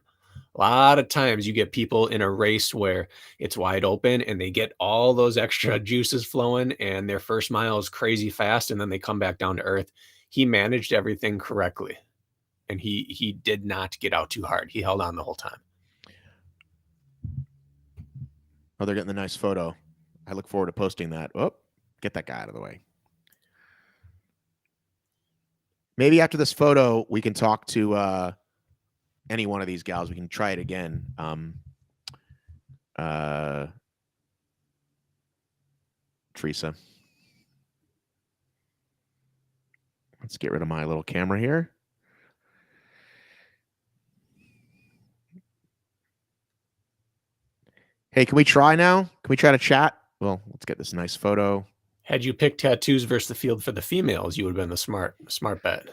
A lot of times you get people in a race where it's wide open and they get all those extra juices flowing and their first mile is crazy fast and then they come back down to earth. He managed everything correctly. And he did not get out too hard. He held on the whole time. Oh, they're getting the nice photo. I look forward to posting that. Oh, get that guy out of the way. Maybe after this photo, we can talk to any one of these gals. We can try it again. Teresa. Let's get rid of my little camera here. Hey, can we try now? Can we try to chat? Well, let's get this nice photo. Had you picked tattoos versus the field for the females, you would have been the smart bet.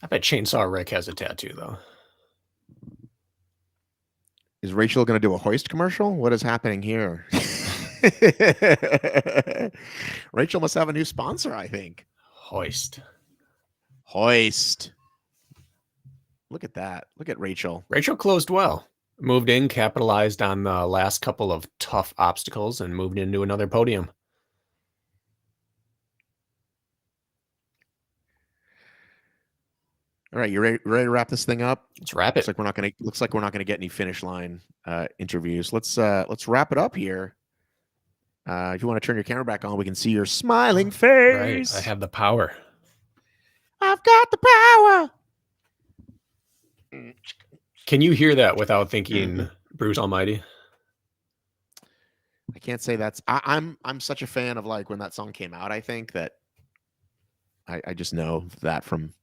I bet Chainsaw Rick has a tattoo, though. Is Rachel going to do a Hoist commercial? What is happening here? Rachel must have a new sponsor, I think. Hoist. Look at that. Look at Rachel. Rachel closed well. Moved in, capitalized on the last couple of tough obstacles, and moved into another podium. All right, you ready to wrap this thing up? Let's wrap it. Looks like we're not gonna get any finish line interviews. Let's wrap it up here. If you want to turn your camera back on, we can see your smiling face. Right, I have the power. I've got the power. Can you hear that without thinking Bruce Almighty? I can't say that's. I'm such a fan of like when that song came out. I think that I just know that from.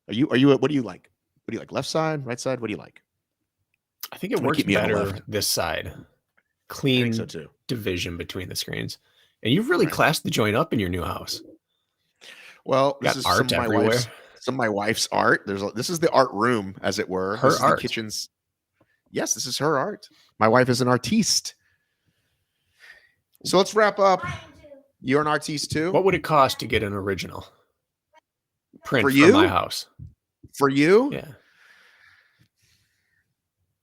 Are you? What do you like? What do you like? Left side, right side? What do you like? I think it works better this side. Clean so too. Division between the screens, and you've really classed the joint up in your new house. Well, this got is art everywhere. Some of my wife's art. This is the art room, as it were. Her art. The kitchen's. Yes, this is her art. My wife is an artiste. So let's wrap up. You're an artiste too. What would it cost to get an original print for you? My house? For you? Yeah.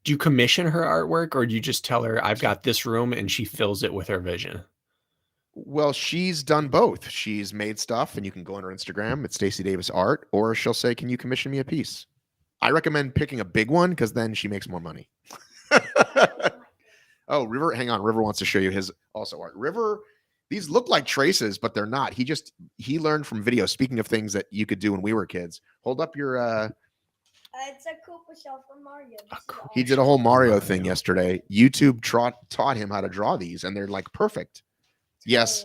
Do you commission her artwork, or do you just tell her I've got this room and she fills it with her vision? Well, she's done both. She's made stuff, and you can go on her Instagram. It's Stacey Davis Art, or she'll say, "Can you commission me a piece?" I recommend picking a big one because then she makes more money. Oh, River, hang on. River wants to show you his also art. River, these look like traces, but they're not. He learned from video. Speaking of things that you could do when we were kids, hold up your. It's a Koopa shell from Mario. He did a whole Mario thing yesterday. YouTube taught him how to draw these, and they're like perfect. Yes,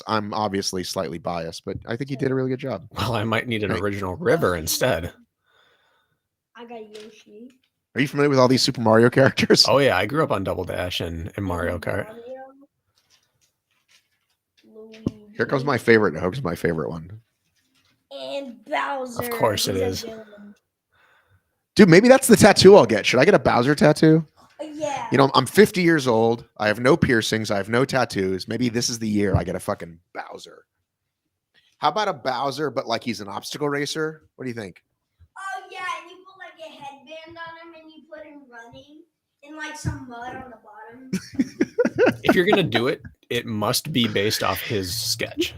I'm obviously slightly biased, but I think he did a really good job. Well, I might need an original River instead. I got Yoshi. Are you familiar with all these Super Mario characters? Oh yeah, I grew up on Double Dash and Mario Kart. Here comes my favorite. Here's my favorite one. And Bowser. Of course it He's a is. villain. Dude, maybe that's the tattoo I'll get. Should I get a Bowser tattoo? Yeah. You know, I'm 50 years old. I have no piercings. I have no tattoos. Maybe this is the year I get a fucking Bowser. How about a Bowser, but like he's an obstacle racer? What do you think? Oh yeah, and you put like a headband on him and you put him running and like some mud on the bottom. If you're gonna do it, it must be based off his sketch.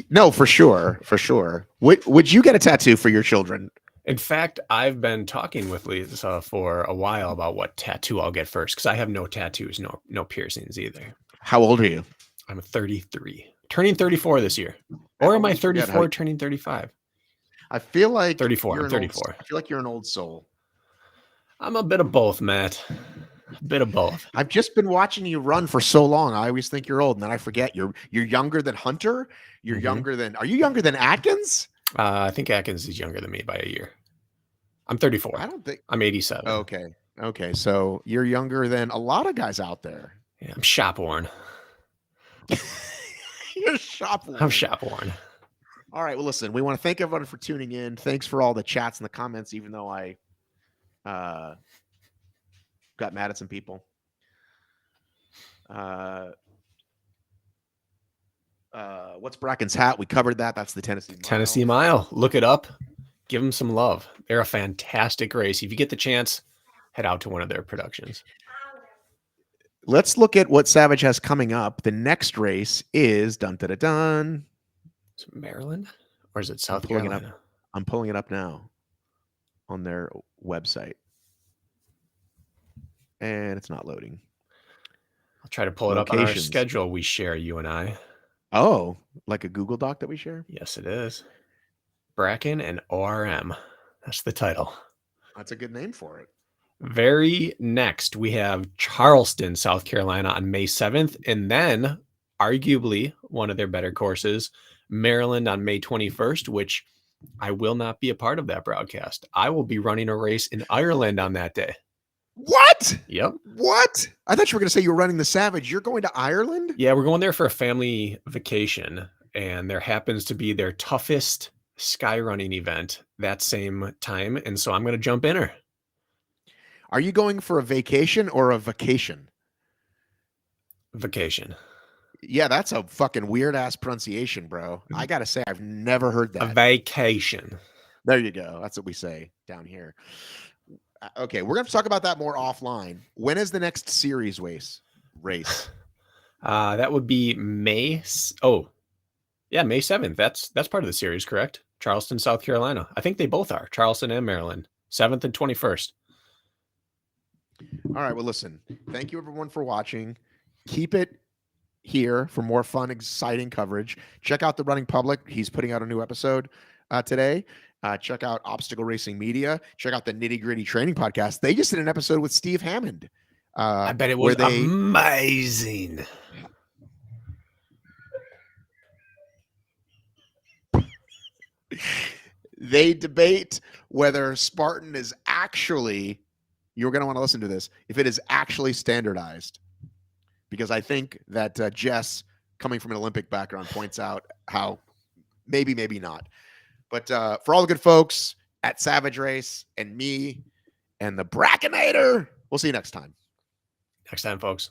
No, for sure. For sure. Would you get a tattoo for your children? In fact, I've been talking with Lisa for a while about what tattoo I'll get first because I have no tattoos, no piercings either. How old are you? I'm 33, turning 34 this year. Or am I 34 turning 35? I feel like 34. you're I'm an old- 34. I feel like you're an old soul. I'm a bit of both, Matt. A bit of both. I've just been watching you run for so long. I always think you're old, and then I forget you're younger than Hunter. You're younger than. Are you younger than Atkins? I think Atkins is younger than me by a year. I'm 34. I don't think. I'm 87. Okay. Okay. So you're younger than a lot of guys out there. Yeah, I'm shop worn. You're shop worn. I'm shop worn. All right. Well, listen, we want to thank everyone for tuning in. Thanks for all the chats and the comments, even though I got mad at some people. What's Bracken's hat? We covered that. That's the Tennessee Mile. Tennessee Mile. Look it up. Give them some love. They're a fantastic race. If you get the chance, head out to one of their productions. Let's look at what Savage has coming up. The next race is dun dun dun dun. Is it Maryland or is it South pulling it up. Carolina? I'm pulling it up now on their website. And it's not loading. I'll try to pull it up on our Locations. schedule we share, you and I. Oh, like a Google Doc that we share? Yes, it is. Bracken and ORM. That's the title. That's a good name for it. Very next, we have Charleston, South Carolina on May 7th. And then, arguably, one of their better courses, Maryland on May 21st, which I will not be a part of that broadcast. I will be running a race in Ireland on that day. What? Yep. What? I thought you were going to say you were running the Savage. You're going to Ireland? Yeah, we're going there for a family vacation. And there happens to be their toughest sky running event that same time. And so I'm going to jump in her. Are you going for a vacation or a vacation? Vacation. Yeah, that's a fucking weird ass pronunciation, bro. I got to say, I've never heard A that. vacation. There you go. That's what we say down here. Okay, we're going to talk about that more offline. When is the next series race? That would be May 7th. That's part of the series, correct? Charleston, South Carolina. I think they both are. Charleston and Maryland. 7th and 21st. All right. Well, listen, thank you everyone for watching. Keep it here for more fun, exciting coverage. Check out The Running Public. He's putting out a new episode today. Check out Obstacle Racing Media. Check out the Nitty Gritty Training Podcast. They just did an episode with Steve Hammond. I bet it was amazing. They debate whether Spartan is actually, you're going to want to listen to this, if it is actually standardized. Because I think that Jess, coming from an Olympic background, points out how maybe not. But for all the good folks at Savage Race and me and the Brackinator, we'll see you next time. Next time, folks.